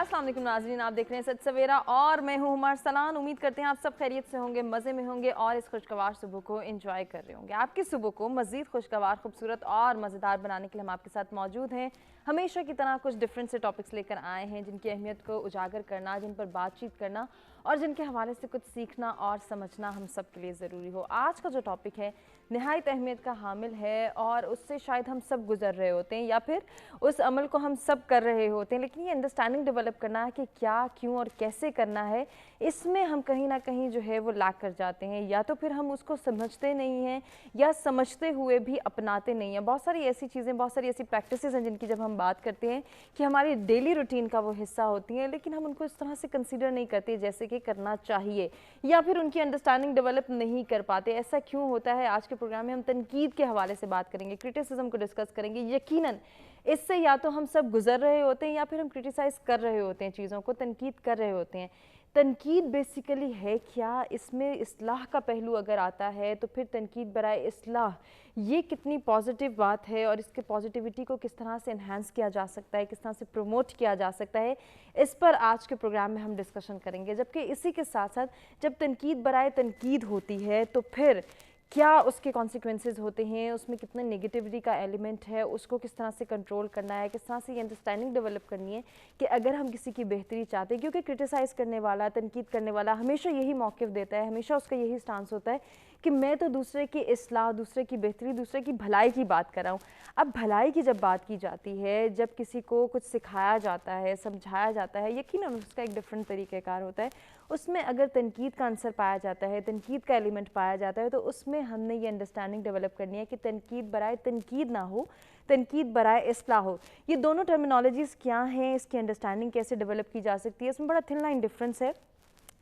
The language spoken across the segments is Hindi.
अस्सलाम वालेकुम नाज़रीन, आप देख रहे हैं सच सवेरा और मैं हूं हुमार सलान। उम्मीद करते हैं आप सब खैरियत से होंगे, मज़े में होंगे और इस खुशगवार सुबह को एंजॉय कर रहे होंगे। आपकी सुबह को मज़ीद खुशगवार, खूबसूरत और मज़ेदार बनाने के लिए हम आपके साथ मौजूद हैं। हमेशा की तरह कुछ डिफरेंट से टॉपिक्स लेकर आए हैं जिनकी अहमियत को उजागर करना, जिन पर बातचीत करना और जिनके हवाले से कुछ सीखना और समझना हम सब के लिए ज़रूरी हो। आज का जो टॉपिक है नहायत अहमियत का हामिल है और उससे शायद हम सब गुजर रहे होते हैं या फिर उस अमल को हम सब कर रहे होते हैं, लेकिन ये अंडरस्टैंडिंग डेवलप करना है कि क्या, क्यों और कैसे करना है, इसमें हम कहीं ना कहीं जो है वो लैक कर जाते हैं। या तो फिर हम उसको समझते नहीं हैं या समझते हुए भी अपनाते नहीं हैं। बहुत सारी ऐसी चीज़ें, बहुत सारी ऐसी प्रैक्टिसेस हैं जिनकी जब हम बात करते हैं कि हमारी डेली रूटीन का वो हिस्सा होती हैं, लेकिन हम उनको इस तरह से कंसीडर नहीं करते जैसे कि करना चाहिए या फिर उनकी अंडरस्टैंडिंग डेवलप नहीं कर पाते। ऐसा क्यों होता है? आज के प्रोग्राम में हम तनकीद के हवाले से बात करेंगे, क्रिटिसिज्म को डिस्कस करेंगे। यकीनन इससे या तो हम सब गुजर रहे होते हैं या फिर हम क्रिटिसाइज़ कर रहे होते हैं, चीज़ों को तनकीद कर रहे होते हैं। तनकीद बेसिकली है क्या? इसमें इस्लाह का पहलू अगर आता है तो फिर तनकीद बराए इस्लाह ये कितनी पॉजिटिव बात है और इसके पॉजिटिविटी को किस तरह से इन्हांस किया जा सकता है, किस तरह से प्रमोट किया जा सकता है, इस पर आज के प्रोग्राम में हम डिस्कशन करेंगे। जबकि इसी के साथ साथ जब तनकीद बराए तनकीद होती है तो फिर क्या उसके कॉन्सिक्वेंसेस होते हैं, उसमें कितने नेगेटिविटी का एलिमेंट है, उसको किस तरह से कंट्रोल करना है, किस तरह से ये अंडरस्टैंडिंग डेवलप करनी है कि अगर हम किसी की बेहतरी चाहते हैं, क्योंकि क्रिटिसाइज़ करने वाला, तनकीद करने वाला हमेशा यही मौक़िफ़ देता है, हमेशा उसका यही स्टांस होता है कि मैं तो दूसरे की इस्लाह, दूसरे की बेहतरी, दूसरे की भलाई की बात कर रहा हूँ। अब भलाई की जब बात की जाती है, जब किसी को कुछ सिखाया जाता है, समझाया जाता है, यकीनन उसका एक डिफरेंट तरीक़ेकार होता है। उसमें अगर तनकीद का आंसर पाया जाता है, तनकीद का एलिमेंट पाया जाता है, तो उसमें हमने ये अंडरस्टैंडिंग डेवलप करनी है कि तनकीद बराए तनकीद ना हो, तनकीद बराए इस्लाह हो। ये दोनों टर्मिनोलॉजीज़ क्या हैं, इसकी अंडरस्टैंडिंग कैसे डेवलप की जा सकती है, इसमें बड़ा थिन लाइन डिफरेंस है।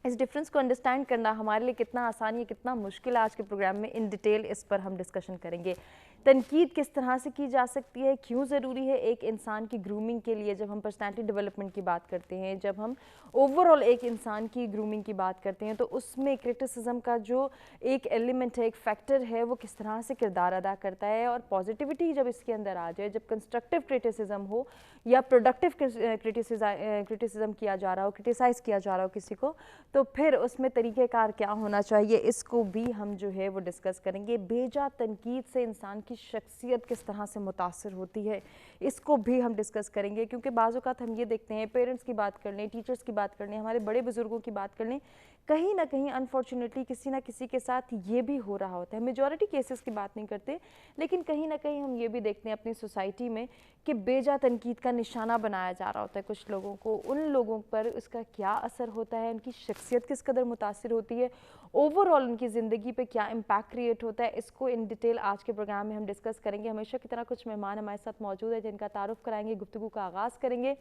इस डिफरेंस को अंडरस्टैंड करना हमारे लिए कितना आसान है, कितना मुश्किल है, आज के प्रोग्राम में इन डिटेल इस पर हम डिस्कशन करेंगे। तनकीद किस तरह से की जा सकती है, क्यों ज़रूरी है एक इंसान की ग्रूमिंग के लिए, जब हम पर्सनैलिटी डेवलपमेंट की बात करते हैं, जब हम ओवरऑल एक इंसान की ग्रूमिंग की बात करते हैं, तो उसमें क्रिटिसिज्म का जो एक एलिमेंट है, एक फैक्टर है, वो किस तरह से किरदार अदा करता है। और पॉजिटिविटी जब इसके अंदर आ जाए, जब कंस्ट्रक्टिव क्रिटिसिज्म हो या प्रोडक्टिव क्रिटिसिज्म किया जा रहा हो, क्रिटिसाइज़ किया जा रहा हो किसी को, तो फिर उसमें तरीक़ेकार क्या होना चाहिए, इसको भी हम जो है वो डिस्कस करेंगे। बेजा तनकीद से इंसान की शख्सियत किस तरह से मुतासर होती है, इसको भी हम डिस्कस करेंगे। क्योंकि बाज़ औक़ात हम ये देखते हैं, पेरेंट्स की बात कर लें, टीचर्स की बात कर लें, हमारे बड़े बुज़ुर्गों की बात कर लें, कहीं ना कहीं अनफॉर्चुनेटली किसी ना किसी के साथ ये भी हो रहा होता है। मेजॉरिटी केसेस की बात नहीं करते, लेकिन कहीं ना कहीं हम ये भी देखते हैं अपनी सोसाइटी में कि बेजा तनकीद का निशाना बनाया जा रहा होता है कुछ लोगों को। उन लोगों पर उसका क्या असर होता है, उनकी शख्सियत किस कदर मुतासिर होती है, ओवरऑल उनकी ज़िंदगी पे क्या इम्पैक्ट क्रिएट होता है, इसको इन डिटेल आज के प्रोग्राम में हम डिस्कस करेंगे। हमेशा की तरह कुछ मेहमान हमारे साथ मौजूद है जिनका तारुफ कराएंगे, गुफ्तगू का आगाज़ करेंगे,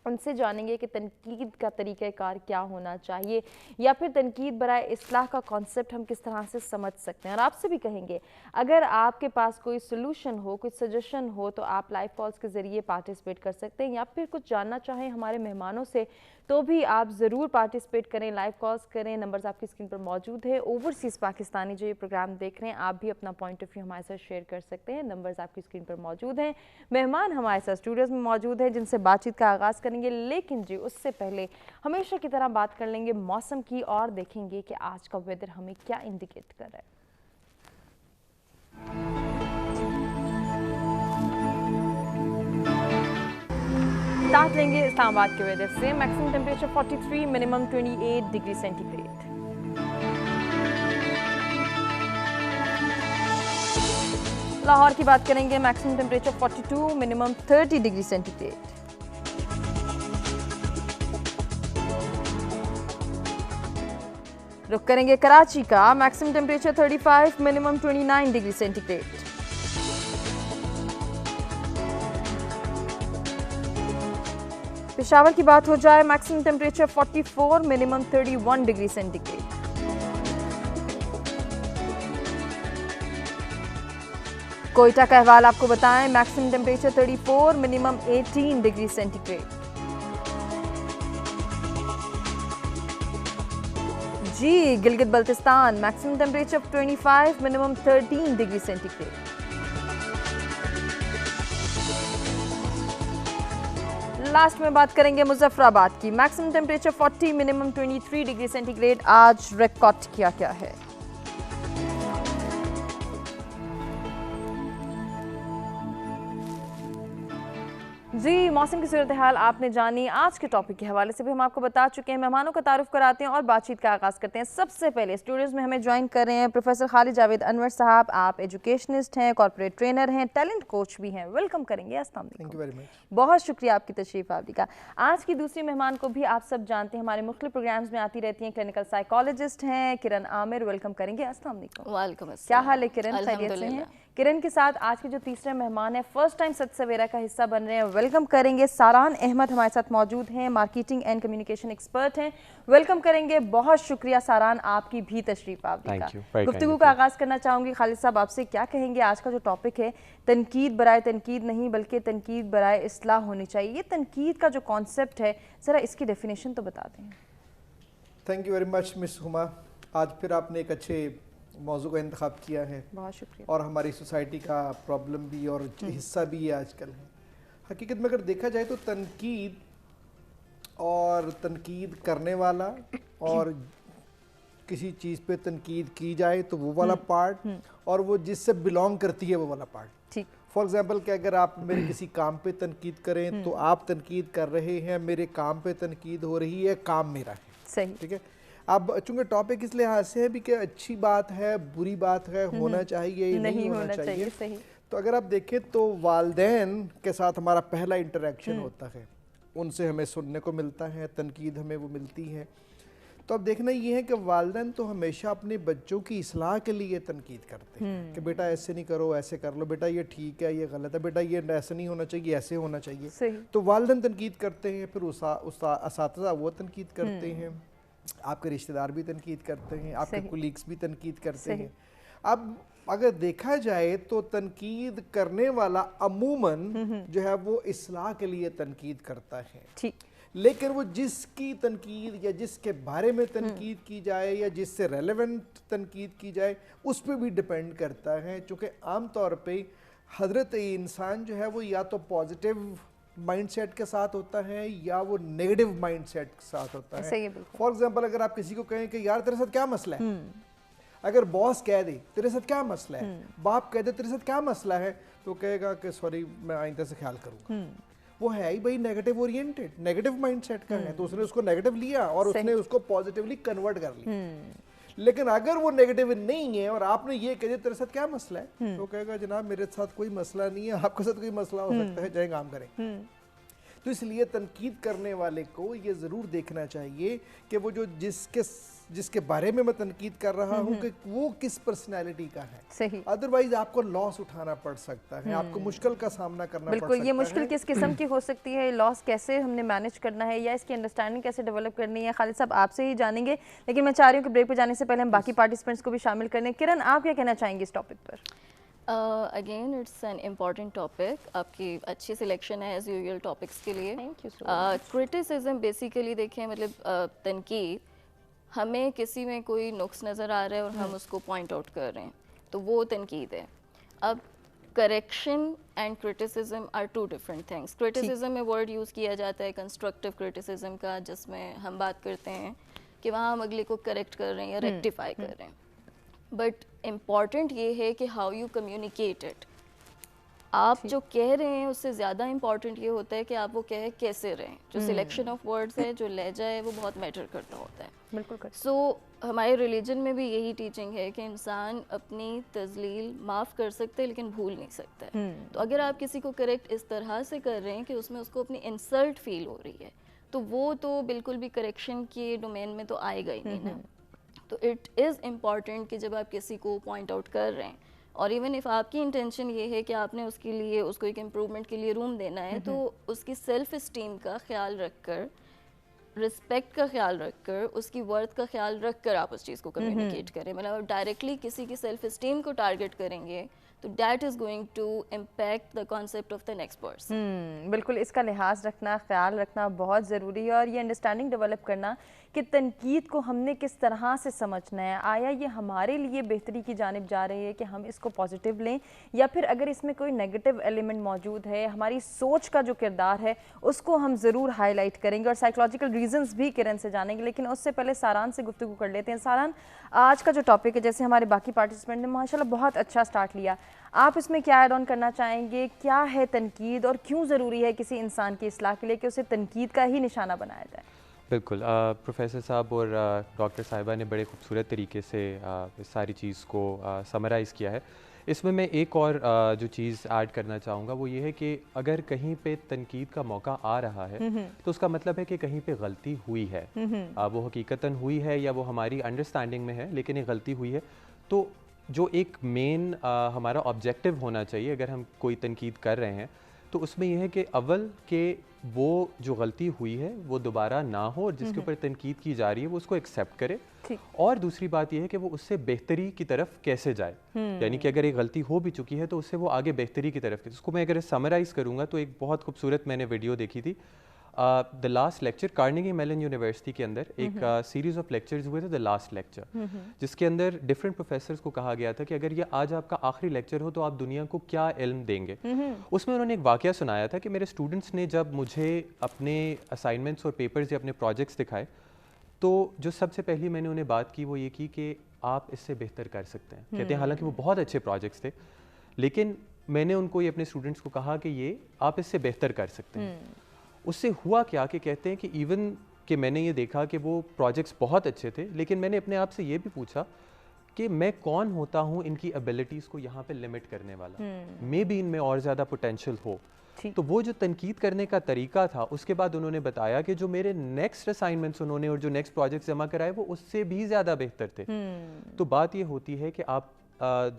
उनसे जानेंगे कि तनकीद का तरीक़ाकार क्या होना चाहिए या फिर तनकीद बराए इस्लाह का कॉन्सेप्ट हम किस तरह से समझ सकते हैं। और आपसे भी कहेंगे अगर आपके पास कोई सोल्यूशन हो, कुछ सजेशन हो, तो आप लाइव कॉल्स के ज़रिए पार्टिसिपेट कर सकते हैं, या फिर कुछ जानना चाहें हमारे मेहमानों से तो भी आप ज़रूर पार्टिसिपेट करें, लाइव कॉल्स करें। नंबर्स आपकी स्क्रीन पर मौजूद है। ओवरसीज़ पाकिस्तानी जो ये प्रोग्राम देख रहे हैं, आप भी अपना पॉइंट ऑफ व्यू हमारे साथ शेयर कर सकते हैं। नंबर्स आपकी स्क्रीन पर मौजूद हैं। मेहमान हमारे साथ स्टूडियोज़ में मौजूद हैं जिनसे बातचीत का आगाज़ करेंगे, लेकिन जी उससे पहले हमेशा की तरह बात कर लेंगे मौसम की और देखेंगे कि आज का वेदर हमें क्या इंडिकेट कर रहा है। स्टार्ट लेंगे इस्लामाबाद के वेदर से। Maximum temperature 43, minimum 28 degree centigrade. Lahore की बात करेंगे, maximum temperature 42, minimum 30 degree centigrade. रुक करेंगे कराची का, maximum temperature 35, minimum 29 degree centigrade. Peshawar की बात हो जाए, maximum temperature 44, minimum 31 degree centigrade. Quetta का अहवाल आपको बताएं, maximum temperature 34, minimum 18 degree centigrade. जी Gilgit Baltistan, maximum temperature 25, minimum 13 degree centigrade. Last में बात करेंगे मुजफ्फराबाद की। Maximum temperature 40, minimum 23 degree centigrade आज रिकॉर्ड किया गया है। जी, मौसम की सूरत हाल आपने जानी। आज के टॉपिक के हवाले से भी हम आपको बता चुके हैं। मेहमानों का तारुफ कराते हैं और बातचीत का आगाज़ करते हैं। सबसे पहले स्टूडियोज़ में हमें ज्वाइन कर रहे हैं प्रोफेसर खालिद जावेद अनवर साहब। आप एजुकेशनिस्ट हैं, कॉर्पोरेट ट्रेनर हैं, टैलेंट कोच भी हैं। वेलकम करेंगे। अस्सलाम वालेकुम। Thank you very much. बहुत शुक्रिया आपकी तशरीफ़ आवरी का। आज की दूसरी मेहमान को भी आप सब जानते हैं, हमारे मुख्तलिफ प्रोग्राम्स में आती रहती हैं, क्लिनिकल साइकोलॉजिस्ट हैं किरण आमिर। वेलकम करेंगे। अस्सलाम वालेकुम। वालेकुम अस्सलाम। क्या हाल है किरण? खैरियत से हैं? किरण के साथ आज के जो तीसरे मेहमान हैं, फर्स्ट टाइम सच सवेरा का हिस्सा बन रहे हैं, वेलकम करेंगे। सारान अहमद हमारे साथ मौजूद हैं, मार्केटिंग एंड कम्युनिकेशन एक्सपर्ट हैं। वेलकम करेंगे। बहुत शुक्रिया सारान आपकी भी तशरीफ आवरी का। गुफ्तगू का आगाज़ करना चाहूँगी खालिद साहब आपसे। क्या कहेंगे आज का जो टॉपिक है, तनकीद बराए तनकीद नहीं बल्कि तनकीद बराए इस्लाह होनी चाहिए। ये तनकीद का जो कॉन्सेप्ट है, ज़रा इसकी डेफिनेशन तो बता दें। Thank you very much miss Huma. आज फिर आपने एक अच्छे मौजू का इंतखाब किया है। बहुत शुक्रिया। और हमारी सोसाइटी का प्रॉब्लम भी और हिस्सा भी है आजकल है। हकीकत में अगर देखा जाए तो तनकीद और तनकीद करने वाला और किसी चीज़ पे तनकीद की जाए तो वो वाला पार्ट और वो जिससे बिलोंग करती है वो वाला पार्ट। ठीक। फॉर एग्जाम्पल कि अगर आप मेरे किसी काम पे तनकीद करें तो आप तनकीद कर रहे हैं, मेरे काम पे तनकीद हो रही है, काम मेरा है। सही। ठीक है। अब चूंकि टॉपिक इस लिहाज से है भी कि अच्छी बात है, बुरी बात है, होना चाहिए नहीं होना चाहिए। सही। तो अगर आप देखें तो वालिदैन के साथ हमारा पहला इंटरेक्शन होता है, उनसे हमें सुनने को मिलता है, तनकीद हमें वो मिलती है। तो अब देखना ये है कि वालिदैन तो हमेशा अपने बच्चों की इस्लाह के लिए तनकीद करते हैं कि बेटा ऐसे नहीं करो, ऐसे कर लो, बेटा ये ठीक है, ये गलत है, बेटा ये ऐसे नहीं होना चाहिए, ऐसे होना चाहिए। सही। तो वालिदैन तनकीद करते हैं, फिर असातिज़ा वो तनकीद करते हैं, आपके रिश्तेदार भी तनकीद करते हैं, आपके कुलीग्स भी तनकीद करते हैं। अब अगर देखा जाए तो तनकीद करने वाला अमूमन जो है वो इस्लाह के लिए तनकीद करता है। ठीक। लेकिन वो जिसकी तनकीद या जिसके बारे में तनकीद की जाए या जिससे रेलेवेंट तनकीद की जाए उस पर भी डिपेंड करता है। चूँकि आम तौर पे हजरत इंसान जो है वो या तो पॉजिटिव माइंडसेट के साथ होता है या वो नेगेटिव माइंडसेट के साथ होता है। फॉर एग्जांपल अगर आप किसी को कहें कि यार तेरे साथ क्या मसला है, अगर बॉस कह दे तेरे साथ क्या मसला है, बाप कह दे तेरे साथ क्या मसला है, तो कहेगा कि सॉरी मैं आइंदा से ख्याल करूंगा। वो है ही भाई नेगेटिव ओरिएंटेड, नेगेटिव माइंडसेट का है, तो उसने उसको नेगेटिव लिया और उसने उसको पॉजिटिवली कन्वर्ट कर लिया। लेकिन अगर वो नेगेटिव नहीं है और आपने ये कह दिया तेरे साथ क्या मसला है, तो कहेगा जनाब मेरे साथ कोई मसला नहीं है, आपके साथ कोई मसला हो सकता है, जाए काम करें। तो इसलिए तनकीद करने वाले को ये ज़रूर देखना चाहिए कि वो जो जिसके बारे में मैं तनकीद कर रहा हूँ कि वो किस पर्सनैलिटी का है। सही। अदरवाइज आपको लॉस उठाना पड़ सकता है, आपको मुश्किल का सामना करना पड़ सकता है। बिल्कुल। ये मुश्किल किस किस्म की हो सकती है, लॉस कैसे हमने मैनेज करना है या इसकी अंडरस्टैंडिंग कैसे डेवलप करनी है, खालिद साहब आपसे ही जानेंगे। लेकिन मैं चाह रही हूँ कि ब्रेक पे जाने से पहले हम बाकी पार्टिसिपेंट्स को भी शामिल कर लें। किरण, आप क्या कहना चाहेंगे इस टॉपिक पर? Again it's an important topic. आपकी अच्छी सिलेक्शन है एज यूजुअल टॉपिक्स के लिए। Thank you. क्रिटिसिज्म बेसिकली देखें मतलब तनकीद, हमें किसी में कोई नुक्स नज़र आ रहा है और हम उसको पॉइंट आउट कर रहे हैं तो वो तनकीद है। अब correction and criticism are two different things. Criticism में वर्ड यूज़ किया जाता है कंस्ट्रक्टिव क्रिटिसिज्म का, जिसमें हम बात करते हैं कि वहाँ हम अगले को करेक्ट कर रहे हैं या रेक्टिफाई कर रहे हैं। बट इम्पॉर्टेंट ये है कि हाउ यू कम्युनिकेट इट। आप जो कह रहे हैं उससे ज़्यादा इम्पॉर्टेंट ये होता है कि आप वो कह कैसे रहे हैं। जो सिलेक्शन ऑफ वर्ड्स है, जो लहजा है, वो बहुत मैटर करता होता है। बिल्कुल। सो हमारे रिलीजन में भी यही टीचिंग है कि इंसान अपनी तजलील माफ़ कर सकते हैं लेकिन भूल नहीं सकता है। तो अगर आप किसी को करेक्ट इस तरह से कर रहे हैं कि उसमें उसको अपनी इंसल्ट फील हो रही है तो वो तो बिल्कुल भी करेक्शन के डोमेन में तो आएगा ही नहीं ना। तो इट इज़ इम्पॉर्टेंट कि जब आप किसी को पॉइंट आउट कर रहे हैं और इवन इफ़ आपकी इंटेंशन ये है कि आपने उसके लिए उसको एक इम्प्रूवमेंट के लिए रूम देना है तो उसकी सेल्फ इस्टीम का ख्याल रखकर, रिस्पेक्ट का ख्याल रखकर, उसकी वर्थ का ख्याल रखकर आप उस चीज़ को कम्युनिकेट करें। मतलब डायरेक्टली किसी की सेल्फ इस्टीम को टारगेट करेंगे तो that is going to impact the concept of the next person. बिल्कुल, इसका लिहाज रखना, ख्याल रखना बहुत ज़रूरी है और ये अंडरस्टैंडिंग डेवलप करना कि तनकीद को हमने किस तरह से समझना है। आया ये हमारे लिए बेहतरी की जानिब जा रही है कि हम इसको पॉजिटिव लें, या फिर अगर इसमें कोई नेगेटिव एलिमेंट मौजूद है, हमारी सोच का जो किरदार है उसको हम ज़रूर हाईलाइट करेंगे और साइकोलॉजिकल रीजंस भी किरण से जानेंगे। लेकिन उससे पहले सारान से गुफ्तगू कर लेते हैं। सारान, आज का जो टॉपिक है, जैसे हमारे बाकी पार्टिसिपेंट ने माशाल्लाह बहुत अच्छा स्टार्ट लिया, आप इसमें क्या ऐड ऑन करना चाहेंगे? क्या है तनकीद और क्यों ज़रूरी है किसी इंसान की इस्लाह के लिए कि उसे तनकीद का ही निशाना बनाया जाए? बिल्कुल, प्रोफेसर साहब और डॉक्टर साहिबा ने बड़े खूबसूरत तरीके से इस सारी चीज़ को समराइज़ किया है। इसमें मैं एक और जो चीज़ ऐड करना चाहूँगा वो ये है कि अगर कहीं पे तनकीद का मौका आ रहा है तो उसका मतलब है कि कहीं पे गलती हुई है। वो हकीकतन हुई है या वो हमारी अंडरस्टैंडिंग में है, लेकिन एक गलती हुई है। तो जो एक मेन हमारा ऑब्जेक्टिव होना चाहिए अगर हम कोई तनकीद कर रहे हैं तो उसमें यह है कि अव्वल के वो जो गलती हुई है वो दोबारा ना हो और जिसके ऊपर तनकीद की जा रही है वो उसको एक्सेप्ट करे। और दूसरी बात यह है कि वो उससे बेहतरी की तरफ कैसे जाए, यानी कि अगर एक गलती हो भी चुकी है तो उससे वो आगे बेहतरी की तरफ। इसको मैं अगर समराइज़ करूँगा तो एक बहुत खूबसूरत मैंने वीडियो देखी थी, the last lecture, Carnegie Mellon university के अंदर एक सीरीज़ ऑफ लेक्चर्स हुए थे, द लास्ट लेक्चर, जिसके अंदर डिफरेंट प्रोफेसर्स को कहा गया था कि अगर ये आज आपका आखिरी लेक्चर हो तो आप दुनिया को क्या इल्म देंगे। उसमें उन्होंने एक वाकया सुनाया था कि मेरे स्टूडेंट्स ने जब मुझे अपने असाइनमेंट्स और पेपर्स या अपने प्रोजेक्ट्स दिखाए तो जो सबसे पहली मैंने उन्हें बात की वो ये की कि आप इससे बेहतर कर सकते हैं। कहते हैं हालांकि वो बहुत अच्छे प्रोजेक्ट्स थे, लेकिन मैंने उनको ये अपने स्टूडेंट्स को कहा कि ये आप इससे बेहतर कर सकते हैं। उससे हुआ क्या कि कहते हैं कि इवन कि मैंने ये देखा कि वो प्रोजेक्ट्स बहुत अच्छे थे, लेकिन मैंने अपने आप से ये भी पूछा कि मैं कौन होता हूँ इनकी एबिलिटीज़ को यहाँ पे लिमिट करने वाला, मे बी इनमें और ज़्यादा पोटेंशियल हो। तो वो जो तनकीद करने का तरीका था, उसके बाद उन्होंने बताया कि जो मेरे नेक्स्ट असाइनमेंट्स उन्होंने और जो नेक्स्ट प्रोजेक्ट्स जमा कराए वो उससे भी ज़्यादा बेहतर थे। तो बात ये होती है कि आप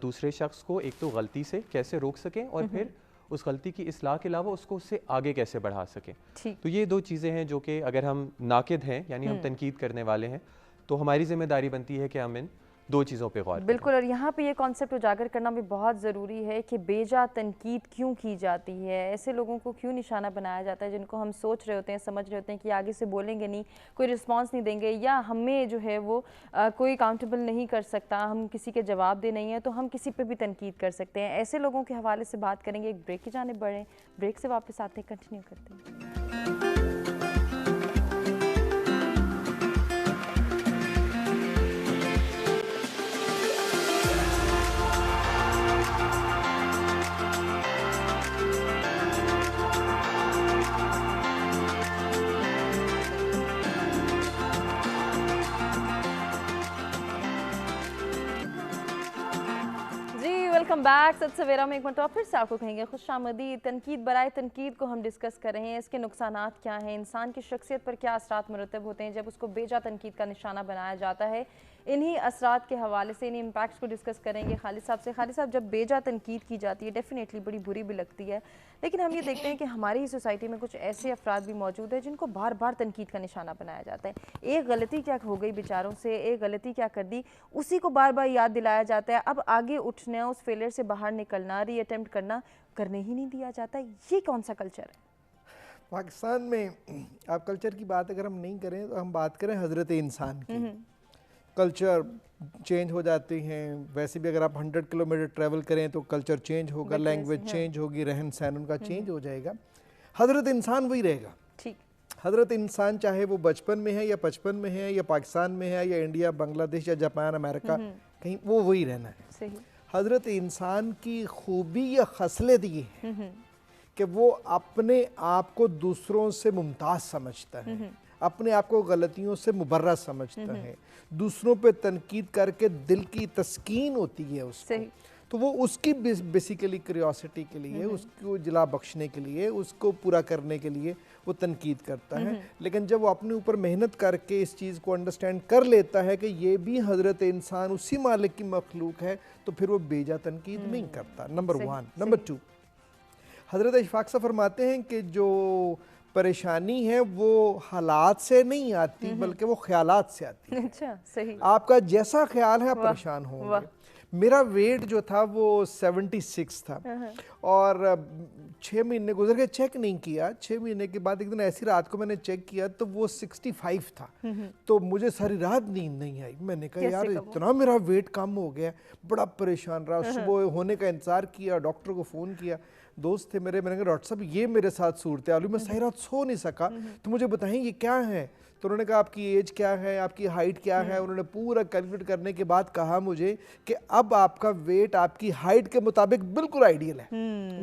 दूसरे शख्स को एक तो गलती से कैसे रोक सकें और फिर उस गलती की इस्लाह के अलावा उसको उससे आगे कैसे बढ़ा सकें। तो ये दो चीज़ें हैं जो कि अगर हम नाकिद हैं यानी हम तनकीद करने वाले हैं तो हमारी जिम्मेदारी बनती है कि हम इन दो चीज़ों पे गौर बिल्कुल। और यहाँ पे ये कॉन्सेप्ट उजागर करना भी बहुत ज़रूरी है कि बेजा तनकीद क्यों की जाती है, ऐसे लोगों को क्यों निशाना बनाया जाता है जिनको हम सोच रहे होते हैं, समझ रहे होते हैं कि आगे से बोलेंगे नहीं, कोई रिस्पांस नहीं देंगे या हमें जो है वो कोई अकाउंटेबल नहीं कर सकता, हम किसी के जवाब दे नहीं है तो हम किसी पर भी तनकीद कर सकते हैं। ऐसे लोगों के हवाले से बात करेंगे। एक ब्रेक की जानिब बढ़ें, ब्रेक से वापस आते हैं, कंटिन्यू करते हैं। Welcome back. सत सवेरा में एक मरतबा फिर से आपको कहेंगे खुशामदीद। तनकीद बराए तनकीद को हम डिस्कस कर रहे हैं, इसके नुकसानात क्या हैं, इंसान की शख्सियत पर क्या असरात मुरतब होते हैं जब उसको बेजा तनकीद का निशाना बनाया जाता है। इन्हीं असरात के हवाले से इन्हीं इम्पैक्ट्स को डिस्कस करेंगे खालिद साहब से। खालिद साहब, जब बेजा तनकीद की जाती है डेफिनेटली बड़ी बुरी भी लगती है, लेकिन हम ये देखते हैं कि हमारी ही सोसाइटी में कुछ ऐसे अफराद भी मौजूद हैं जिनको बार बार तनकीद का निशाना बनाया जाता है। एक गलती क्या हो गई बेचारों से, एक गलती क्या कर दी, उसी को बार बार याद दिलाया जाता है। अब आगे उठना, उस फेलियर से बाहर निकलना, री अटेम्प्ट करना करने ही नहीं दिया जाता। ये कौन सा कल्चर है पाकिस्तान में? आप कल्चर की बात अगर हम नहीं करें तो हम बात करें हजरत इंसान की। कल्चर चेंज हो जाते हैं। वैसे भी अगर आप 100 किलोमीटर ट्रैवल करें तो कल्चर चेंज होगा, लैंग्वेज चेंज होगी, रहन सहन उनका चेंज हो जाएगा। हजरत इंसान वही रहेगा। ठीक, हजरत इंसान चाहे वो बचपन में है या 55 में है या पाकिस्तान में है या इंडिया, बांग्लादेश या जापान, अमेरिका, कहीं वो वही रहना है। सही। हजरत इंसान की खूबी या खसलत ये है कि वो अपने आप को दूसरों से मुमताज़ समझता है, अपने आप को गलतियों से मुबर्रा समझता है, दूसरों पे तनकीद करके दिल की तस्कीन होती है उसको। तो वो उसकी बेसिकली क्यूरियोसिटी के लिए, उसको जिला बख्शने के लिए, उसको पूरा करने के लिए वो तनकीद करता है। लेकिन जब वो अपने ऊपर मेहनत करके इस चीज़ को अंडरस्टैंड कर लेता है कि ये भी हजरत इंसान उसी मालिक की मखलूक है, तो फिर वो बेजा तनकीद नहीं करता। नंबर 1। नंबर 2, हजरत इशफाक साहब फरमाते हैं कि जो परेशानी है वो हालात से नहीं आती बल्कि वो ख्यालात से आती है। अच्छा, सही। आपका जैसा ख्याल है आप परेशान होंगे। मेरा वेट जो था वो 76 था और 6 महीने गुजर गए, चेक नहीं किया। 6 महीने के बाद एक दिन ऐसी रात को मैंने चेक किया तो वो 65 था। तो मुझे सारी रात नींद नहीं आई। मैंने कहा यार इतना मेरा वेट कम हो गया, बड़ा परेशान रहा। सुबह होने का इंतजार किया, डॉक्टर को फ़ोन किया, दोस्त थे मेरे, मैंने कहा डॉक्टर साहब ये मेरे साथ सूरत हाल, मैं सारी रात सो नहीं सका, तो मुझे बताएं ये क्या है। तो उन्होंने कहा आपकी एज क्या है, आपकी हाइट क्या है। उन्होंने पूरा कैलकुलेट करने के बाद कहा मुझे कि अब आपका वेट आपकी हाइट के मुताबिक बिल्कुल आइडियल है,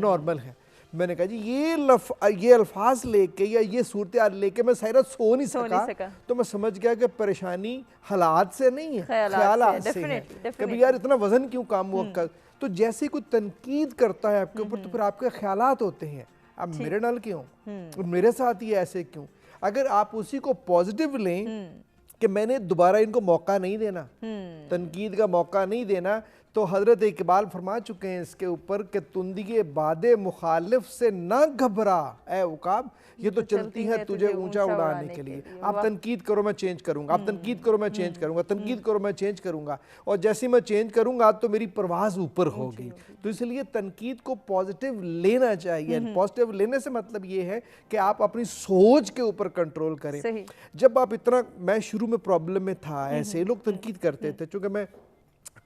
नॉर्मल है। मैंने कहा जी ये अल्फाज लेके या ये सूरत हाल लेके मैं सारी रात सो नहीं सका। तो मैं समझ गया कि परेशानी हालात से नहीं है, ख्यालात से है। कभी यार इतना वजन क्यों कम हुआ। तो जैसे कोई तनकीद करता है आपके ऊपर तो फिर आपके ख्यालात होते हैं, अब मेरे नाल क्यों, मेरे साथ ही ऐसे क्यों। अगर आप उसी को पॉजिटिव लें कि मैंने दोबारा इनको मौका नहीं देना, तनकीद का मौका नहीं देना, तो हजरत इकबाल फरमा चुके हैं इसके ऊपर कि तुंदिगे बादे मुखालिफ से ना घबरा ए उकाब, ये तो चलती है तुझे ऊंचा उड़ाने के लिए। आप तनकीद करो मैं चेंज करूंगा, आप तनकीद करो मैं चेंज करूंगा, तनकीद करो मैं चेंज करूंगा, और जैसे मैं चेंज करूंगा तो मेरी परवाज ऊपर होगी। तो इसलिए तनकीद को पॉजिटिव लेना चाहिए। पॉजिटिव लेने से मतलब ये है कि आप अपनी सोच के ऊपर कंट्रोल करें। जब आप इतना, मैं शुरू में प्रॉब्लम में था, ऐसे लोग तनकीद करते थे, चूंकि मैं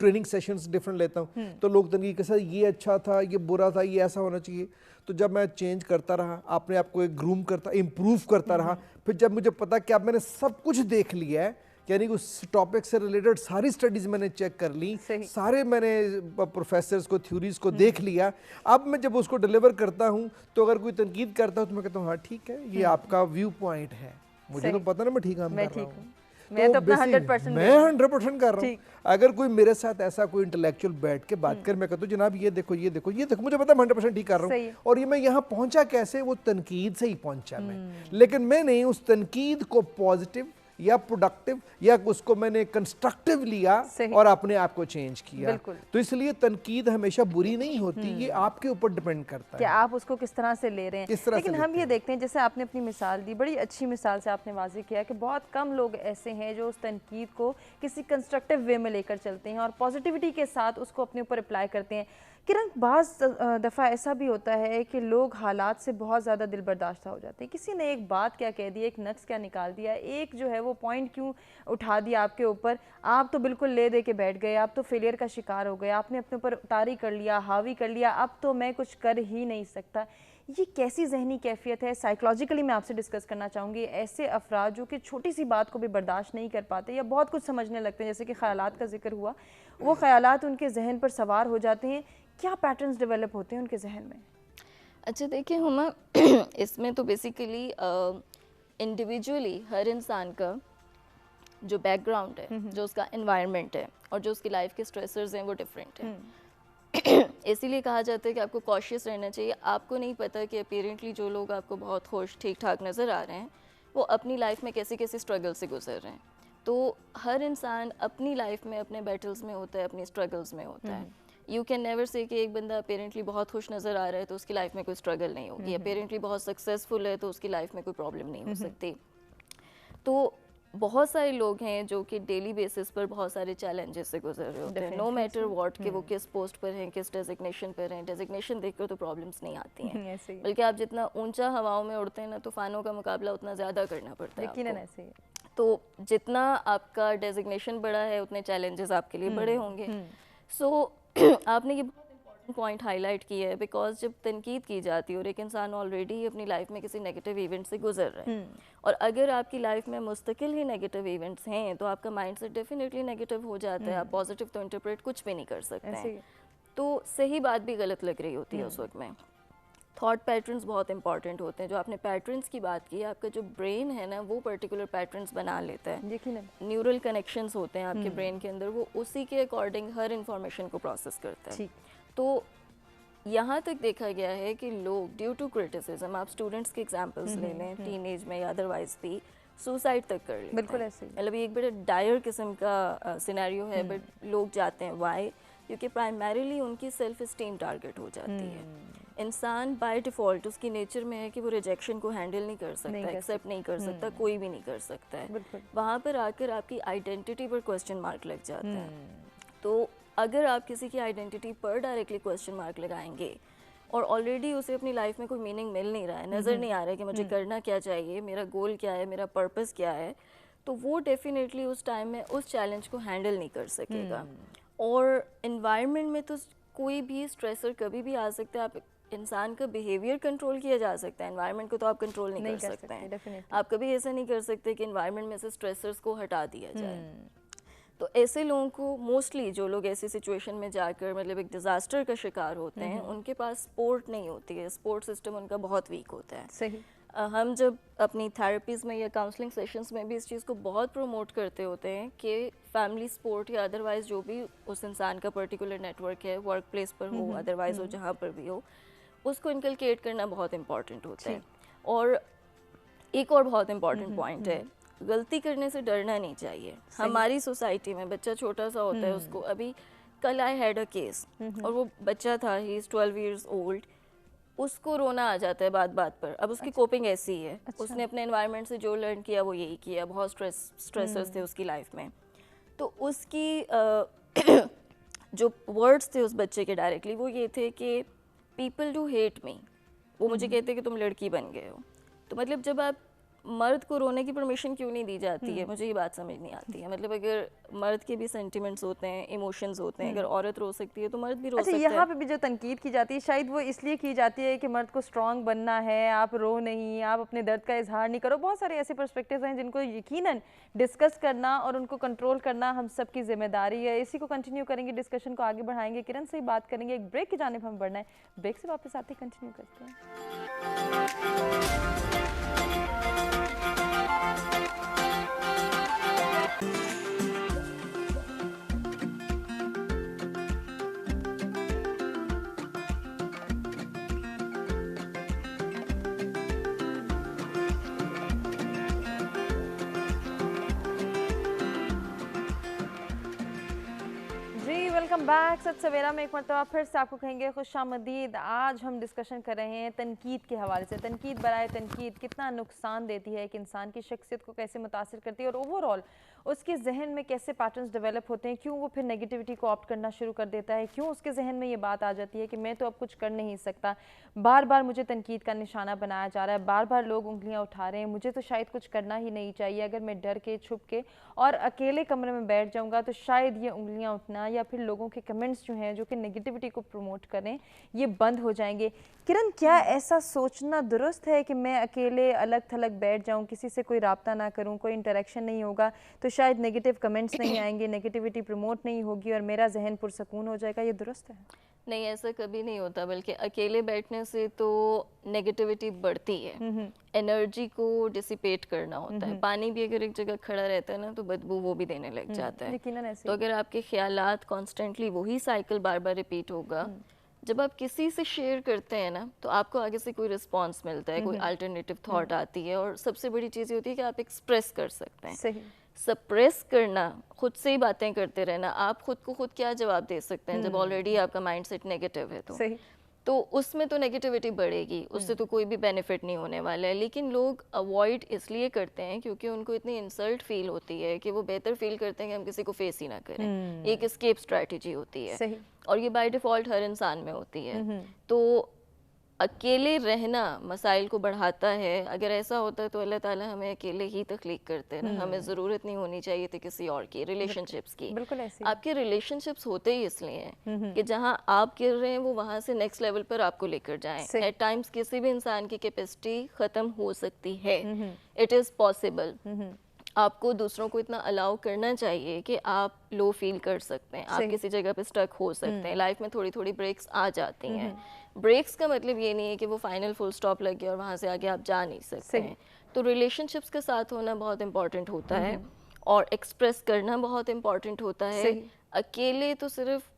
ट्रेनिंग सेशंस डिफरेंट लेता हूँ, तो लोग तनकीद के साथ ये अच्छा था, ये बुरा था, ये ऐसा होना चाहिए। तो जब मैं चेंज करता रहा, अपने आप को एक ग्रूम करता, इम्प्रूव करता रहा, फिर जब मुझे पता कि अब मैंने सब कुछ देख लिया है, यानी उस टॉपिक से रिलेटेड सारी स्टडीज मैंने चेक कर ली, सारे मैंने प्रोफेसर्स को, थ्योरीज को देख लिया, अब मैं जब उसको डिलीवर करता हूँ तो अगर कोई तनकीद करता हूँ तो मैं कहता हूँ हाँ ठीक है, ये आपका व्यू पॉइंट है, मुझे तो पता ना मैं ठीक काम कर रहा हूँ, मैं तो अपना 100% मैं 100% कर रहा हूँ। अगर कोई मेरे साथ ऐसा कोई इंटेलेक्चुअल बैठ के बात कर, मैं कहता हूँ जनाब ये देखो ये देखो ये देखो, मुझे पता है मैं 100% ठीक कर रहा हूँ, और ये मैं यहाँ पहुंचा कैसे, वो तनकीद से ही पहुंचा मैं। लेकिन मैंने उस तनकीद को पॉजिटिव या प्रोडक्टिव या उसको मैंने कंस्ट्रक्टिव लिया और अपने आप को चेंज किया। तो इसलिए तनकीद हमेशा बुरी नहीं होती, ये आपके ऊपर डिपेंड करता है कि आप उसको किस तरह से ले रहे हैं। लेकिन हम ये देखते हैं, जैसे आपने अपनी मिसाल दी, बड़ी अच्छी मिसाल से आपने वाज़ेह किया कि बहुत कम लोग ऐसे हैं जो उस तनकीद को किसी कंस्ट्रक्टिव वे में लेकर चलते हैं और पॉजिटिविटी के साथ उसको अपने ऊपर अप्लाई करते हैं। किरण, बाज़ दफ़ा ऐसा भी होता है कि लोग हालात से बहुत ज़्यादा दिल बर्दाश्त हो जाते हैं। किसी ने एक बात क्या कह दी, एक नक्स क्या निकाल दिया, एक जो है वो पॉइंट क्यों उठा दिया आपके ऊपर, आप तो बिल्कुल ले दे के बैठ गए, आप तो फेलियर का शिकार हो गए, आपने अपने ऊपर तारी कर लिया, हावी कर लिया, अब तो मैं कुछ कर ही नहीं सकता। ये कैसी जहनी कैफियत है? साइकोलॉजिकली मैं आपसे डिस्कस करना चाहूँगी। ऐसे अफराद जो कि छोटी सी बात को भी बर्दाश्त नहीं कर पाते या बहुत कुछ समझने लगते हैं, जैसे कि ख्यालात का जिक्र हुआ, वो ख्यालात उनके जहन पर सवार हो जाते हैं, क्या पैटर्न्स डेवलप होते हैं उनके जहन में? अच्छा देखिए हुमा, इसमें तो बेसिकली इंडिविजुअली हर इंसान का जो बैकग्राउंड है, जो उसका एनवायरनमेंट है और जो उसकी लाइफ के स्ट्रेसर्स हैं वो डिफरेंट है। इसीलिए कहा जाता है कि आपको कॉशियस रहना चाहिए। आपको नहीं पता कि अपेरेंटली जो लोग आपको बहुत खुश ठीक ठाक नज़र आ रहे हैं वो अपनी लाइफ में कैसे कैसे स्ट्रगल से गुजर रहे हैं। तो हर इंसान अपनी लाइफ में अपने बैटल्स में होता है, अपनी स्ट्रगल्स में होता है। यू कैन नेवर से कि एक बंदा अपेरेंटली बहुत खुश नज़र आ रहा है तो उसकी लाइफ में कोई स्ट्रगल नहीं होगी, अपेरेंटली बहुत सक्सेसफुल है तो उसकी लाइफ में कोई प्रॉब्लम नहीं हो सकती। तो बहुत सारे लोग हैं जो कि डेली बेसिस पर बहुत सारे चैलेंजेस से गुजर रहे होते हैं, नो मैटर व्हाट कि वो किस पोस्ट पर हैं, किस डेजिग्नेशन पर हैं। डेजिग्नेशन देखकर तो प्रॉब्लम्स नहीं आती हैं, बल्कि आप जितना ऊंचा हवाओं में उड़ते हैं ना, तूफानों का मुकाबला उतना ज़्यादा करना पड़ता है आपको। तो जितना आपका डेजिग्नेशन बड़ा है उतने चैलेंजेस आपके लिए बड़े होंगे। सो आपने ये बहुत इंपॉर्टेंट पॉइंट हाईलाइट किया है, बिकॉज जब तनकीद की जाती है और एक इंसान ऑलरेडी अपनी लाइफ में किसी नेगेटिव इवेंट से गुजर रहा है और अगर आपकी लाइफ में मुस्तकिल ही नेगेटिव इवेंट्स हैं तो आपका माइंडसेट डेफिनेटली नेगेटिव हो जाता है। आप पॉजिटिव तो इंटरप्रेट कुछ भी नहीं कर सकते हैं, तो सही बात भी गलत लग रही होती है उस वक्त में। थॉट पैटर्न्स बहुत इंपॉर्टेंट होते हैं। जो आपने पैटर्न्स की बात की, आपका जो ब्रेन है ना वो पर्टिकुलर पैटर्न्स बना लेता है, न्यूरल कनेक्शंस होते हैं आपके ब्रेन के अंदर, वो उसी के अकॉर्डिंग हर इंफॉर्मेशन को प्रोसेस करता है। तो यहाँ तक देखा गया है कि लोग ड्यू टू क्रिटिसिज्म, आप स्टूडेंट्स के एग्जांपल्स ले लें, टीनेज में या अदरवाइज भी सुसाइड तक कर लेते हैं। बिल्कुल ऐसे ही, मतलब ये एक बड़ा डायर किस्म का सिनेरियो है, बट लोग जाते हैं। वाई? क्योंकि प्राइमरीली उनकी सेल्फ इस्टीम टारगेट हो जाती है। इंसान बाय डिफ़ॉल्ट उसकी नेचर में है कि वो रिजेक्शन को हैंडल नहीं कर सकता, एक्सेप्ट नहीं कर सकता, कोई भी नहीं कर सकता है। वहाँ पर आकर आपकी आइडेंटिटी पर क्वेश्चन मार्क लग जाता है। तो अगर आप किसी की आइडेंटिटी पर डायरेक्टली क्वेश्चन मार्क लगाएंगे और ऑलरेडी उसे अपनी लाइफ में कोई मीनिंग मिल नहीं रहा है, नज़र नहीं आ रहा है कि मुझे करना क्या चाहिए, मेरा गोल क्या है, मेरा पर्पस क्या है, तो वो डेफिनेटली उस टाइम में उस चैलेंज को हैंडल नहीं कर सकेगा। और इन्वायरमेंट में तो कोई भी स्ट्रेसर कभी भी आ सकता है। आप इंसान का बिहेवियर कंट्रोल किया जा सकता है, एनवायरनमेंट को तो आप कंट्रोल नहीं कर सकते हैं। आप कभी ऐसा नहीं कर सकते कि एनवायरनमेंट में से स्ट्रेसर्स को हटा दिया जाए। तो ऐसे लोगों को मोस्टली, जो लोग ऐसी सिचुएशन में जाकर मतलब एक डिज़ास्टर का शिकार होते हैं, उनके पास सपोर्ट नहीं होती है, सपोर्ट सिस्टम उनका बहुत वीक होता है। सही। हम जब अपनी थेरेपीज़ में या काउंसलिंग सेशंस में भी इस चीज़ को बहुत प्रमोट करते होते हैं कि फैमिली सपोर्ट या अदरवाइज़ जो भी उस इंसान का पर्टिकुलर नेटवर्क है, वर्क प्लेस पर हो, अदरवाइज़ हो, जहाँ पर भी हो, उसको इनकलकेट करना बहुत इम्पॉर्टेंट होता है। और एक और बहुत इम्पॉर्टेंट पॉइंट है, गलती करने से डरना नहीं चाहिए। हमारी सोसाइटी में बच्चा छोटा सा होता है, उसको अभी कल आई हैड अ केस, और वो बच्चा था, ही इज़ 12 years old, उसको रोना आ जाता है बात बात पर। अब उसकी कोपिंग ऐसी है, उसने अपने एनवायरनमेंट से जो लर्न किया वो यही किया, बहुत स्ट्रेसर्स थे उसकी लाइफ में। तो उसकी जो वर्ड्स थे उस बच्चे के डायरेक्टली वो ये थे कि पीपल डू हेट मी, वो मुझे कहते कि तुम लड़की बन गए हो। तो मतलब जब आप मर्द को रोने की परमिशन क्यों नहीं दी जाती है, मुझे ये बात समझ नहीं आती है। मतलब अगर मर्द के भी सेंटिमेंट्स होते हैं, इमोशंस होते हैं, अगर औरत रो सकती है तो मर्द भी रो सकता है। यहाँ पे भी जो तनकीद की जाती है शायद वो इसलिए की जाती है कि मर्द को स्ट्रांग बनना है, आप रो नहीं, आप अपने दर्द का इजहार नहीं करो। बहुत सारे ऐसे पर्सपेक्टिव्स हैं जिनको यकीनन डिस्कस करना और उनको कंट्रोल करना हम सब की जिम्मेदारी है। इसी को कंटिन्यू करेंगे, डिस्कशन को आगे बढ़ाएंगे, किरण से ही बात करेंगे। एक ब्रेक की जानिब हम बढ़ना है, ब्रेक से वापस आते कंटिन्यू करते हैं। Welcome back. सत सवेरा में एक मरतबा फिर से आपको कहेंगे खुशामदीद। आज हम डिस्कशन कर रहे हैं तनकीद के हवाले से। तनकीद बराए तनकीद कितना नुकसान देती है, एक इंसान की शख्सियत को कैसे मुतासिर करती है और ओवरऑल उसके जहन में कैसे पैटर्न्स डेवलप होते हैं, क्यों वो फिर नेगेटिविटी को ऑप्ट करना शुरू कर देता है, क्यों उसके जहन में ये बात आ जाती है कि मैं तो अब कुछ कर नहीं सकता, बार बार मुझे तनकीद का निशाना बनाया जा रहा है, बार बार लोग उंगलियां उठा रहे हैं, मुझे तो शायद कुछ करना ही नहीं चाहिए। अगर मैं डर के, छुप के और अकेले कमरे में बैठ जाऊँगा तो शायद ये उंगलियाँ उठना या फिर लोगों के कमेंट्स जो हैं जो कि नेगेटिविटी को प्रमोट करें ये बंद हो जाएंगे। किरण, क्या ऐसा सोचना दुरुस्त है कि मैं अकेले अलग थलग बैठ जाऊं, किसी से कोई राब्ता ना करूं, कोई इंटरेक्शन नहीं होगा तो शायद नेगेटिव कमेंट्स नहीं आएंगे, नेगेटिविटी प्रमोट नहीं होगी और मेरा जहन पुरसकून हो जाएगा, ये दुरुस्त है? नहीं, ऐसा कभी नहीं होता, बल्कि अकेले बैठने से तो नेगेटिविटी बढ़ती है। एनर्जी को डिसिपेट करना होता है। पानी भी अगर एक जगह खड़ा रहता है ना तो बदबू वो भी देने लग जाता है। तो अगर आपके ख्यालात कॉन्स्टेंटली वही साइकिल बार बार रिपीट होगा, जब आप किसी से शेयर करते हैं ना तो आपको आगे से कोई रिस्पॉन्स मिलता है, कोई अल्टरनेटिव थॉट आती है, और सबसे बड़ी चीज़ ये होती है कि आप एक्सप्रेस कर सकते हैं। सही। सप्रेस करना, खुद से ही बातें करते रहना, आप खुद को खुद क्या जवाब दे सकते हैं जब ऑलरेडी आपका माइंडसेट नेगेटिव है? तो उसमें तो नेगेटिविटी बढ़ेगी, उससे तो कोई भी बेनिफिट नहीं होने वाला है। लेकिन लोग अवॉइड इसलिए करते हैं क्योंकि उनको इतनी इंसल्ट फील होती है कि वो बेहतर फील करते हैं कि हम किसी को फेस ही ना करें। एक एस्केप स्ट्रेटजी होती है। सही। और ये बाय डिफ़ॉल्ट हर इंसान में होती है। तो अकेले रहना मसाइल को बढ़ाता है। अगर ऐसा होता है तो अल्लाह ताला हमें अकेले ही तख्लीक करते हैं ना, हमें ज़रूरत नहीं होनी चाहिए थी किसी और की, रिलेशनशिप्स की। बिल्कुल ऐसे। आपके रिलेशनशिप्स होते ही इसलिए हैं कि जहां आप गिर रहे हैं वो वहां से नेक्स्ट लेवल पर आपको लेकर जाएं। एट टाइम्स किसी भी इंसान की कैपेसिटी ख़त्म हो सकती है, इट इज़ पॉसिबल। आपको दूसरों को इतना अलाउ करना चाहिए कि आप लो फील कर सकते हैं, आप किसी जगह पे स्टक हो सकते हैं। लाइफ में थोड़ी थोड़ी ब्रेक्स आ जाती हैं। ब्रेक्स का मतलब ये नहीं है कि वो फाइनल फुल स्टॉप लग गया और वहाँ से आगे आप जा नहीं सकते हैं। तो रिलेशनशिप्स के साथ होना बहुत इंपॉर्टेंट होता है और एक्सप्रेस करना बहुत इंपॉर्टेंट होता है। अकेले तो सिर्फ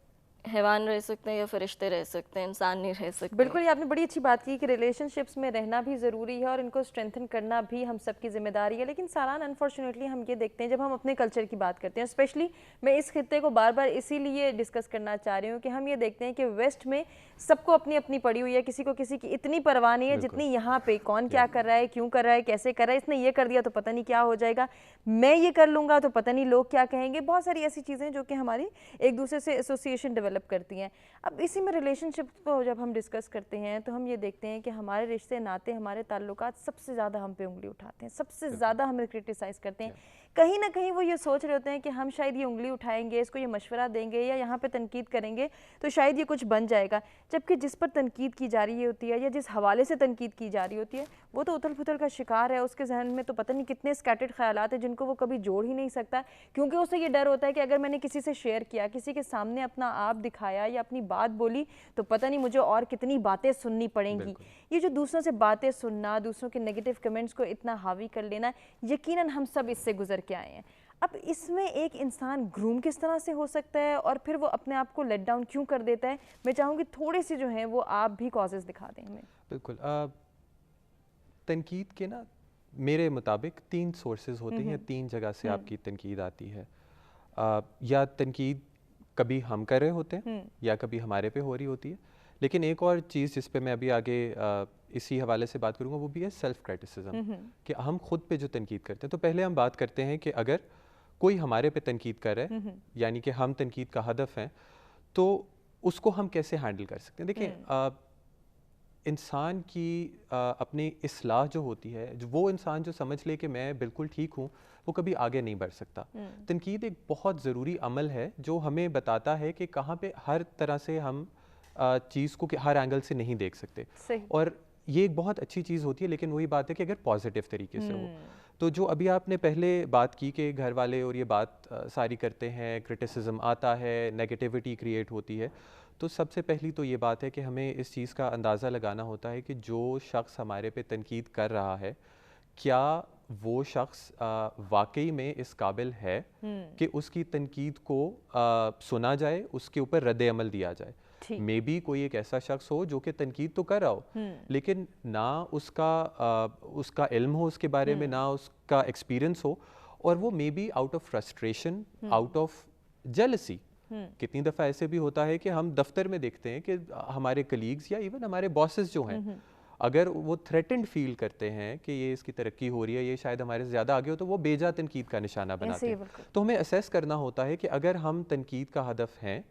हैवान रह सकते हैं या फरिश्ते रह सकते हैं, इंसान नहीं रह सकते। बिल्कुल, ये आपने बड़ी अच्छी बात की कि रिलेशनशिप्स में रहना भी ज़रूरी है और इनको स्ट्रेंथन करना भी हम सबकी जिम्मेदारी है। लेकिन सारान, अनफॉर्चुनेटली हम ये देखते हैं जब हम अपने कल्चर की बात करते हैं, स्पेशली मैं इस खित्ते को बार बार इसीलिए डिस्कस करना चाह रही हूँ कि हम ये देखते हैं कि वेस्ट में सबको अपनी अपनी पड़ी हुई है, किसी को किसी की इतनी परवाह नहीं है जितनी यहाँ पे। कौन क्या कर रहा है, क्यों कर रहा है, कैसे कर रहा है, इसने ये कर दिया तो पता नहीं क्या हो जाएगा, मैं ये कर लूँगा तो पता नहीं लोग क्या कहेंगे। बहुत सारी ऐसी चीज़ें जो कि हमारी एक दूसरे से एसोसिएशन डेवलप करती हैं। अब इसी में रिलेशनशिप को जब हम डिस्कस करते हैं तो हम ये देखते हैं कि हमारे रिश्ते नाते, हमारे ताल्लुकात सबसे ज़्यादा हम पे उंगली उठाते हैं, सबसे ज़्यादा हमें क्रिटिसाइज़ करते हैं। कहीं ना कहीं वो ये सोच रहे होते हैं कि हम शायद ये उंगली उठाएंगे, इसको ये मशवरा देंगे या यहाँ पे तनकीद करेंगे तो शायद ये कुछ बन जाएगा। जबकि जिस पर तनकीद की जा रही होती है या जिस हवाले से तनकीद की जा रही होती है वो तो उथल पुथल का शिकार है। उसके जहन में तो पता नहीं कितने स्कैटर्ड ख्यालात हैं जिनको वो कभी जोड़ ही नहीं सकता, क्योंकि उसे ये डर होता है कि अगर मैंने किसी से शेयर किया, किसी के सामने अपना आप दिखाया या अपनी बात बोली तो पता नहीं मुझे और कितनी बातें सुननी पड़ेंगी। ये जो दूसरों से बातें सुनना, दूसरों के नेगेटिव कमेंट्स को इतना हावी कर लेना, यकीनन हम सब इससे गुजर के आए हैं। अब इसमें एक इंसान ग्रूम किस तरह से हो सकता है और फिर वो अपने आप को लेट डाउन क्यों कर देता है, मैं चाहूँगी थोड़ी सी जो है वो आप भी कॉजेज़ दिखा दें हमें। बिल्कुल, तनकीद के ना मेरे मुताबिक 3 सोर्सेज होते हैं, 3 जगह से आपकी तनकीद आती है। या तनकीद कभी हम कर रहे होते हैं या कभी हमारे पे हो रही होती है। लेकिन एक और चीज़ जिस पे मैं अभी आगे इसी हवाले से बात करूँगा वो भी है सेल्फ क्रिटिसिज्म, कि हम खुद पे जो तनकीद करते हैं। तो पहले हम बात करते हैं कि अगर कोई हमारे पे तनकीद कर रहा है, यानी कि हम तनकीद का हदफ हैं, तो उसको हम कैसे हैंडल कर सकते हैं। देखिए, इंसान की अपनी इस्लाह जो होती है, जो वो इंसान जो समझ ले कि मैं बिल्कुल ठीक हूँ, वो कभी आगे नहीं बढ़ सकता। तनकीद एक बहुत ज़रूरी अमल है जो हमें बताता है कि कहाँ पे हर तरह से हम चीज़ को हर एंगल से नहीं देख सकते। और ये एक बहुत अच्छी चीज़ होती है, लेकिन वही बात है कि अगर पॉजिटिव तरीके से हो। तो जो अभी आपने पहले बात की कि घर वाले और ये बात सारी करते हैं, क्रिटिसिज्म आता है, नेगेटिविटी क्रिएट होती है, तो सबसे पहली तो ये बात है कि हमें इस चीज़ का अंदाज़ा लगाना होता है कि जो शख्स हमारे पे तनकीद कर रहा है, क्या वो शख्स वाकई में इस काबिल है कि उसकी तनकीद को सुना जाए, उसके ऊपर रद्द अमल दिया जाए। मे बी कोई एक ऐसा शख्स हो जो कि तनकीद तो कर रहा हो, लेकिन ना उसका इल्म हो उसके बारे में, ना उसका एक्सपीरियंस हो, और वो may be out of frustration, out of jealousy. कितनी दफ़ा ऐसे भी होता है कि हम दफ्तर में देखते हैं कि हमारे कलीग्स या इवन हमारे बॉसेस जो हैं, अगर वो थ्रेटेंड फील करते हैं कि ये इसकी तरक्की हो रही है, ये शायद हमारे से ज़्यादा आगे हो, तो वो बेजा तनकीद का निशाना बनाते हैं। तो हमें असेस करना होता है कि अगर हम तनकीद का हदफ हैं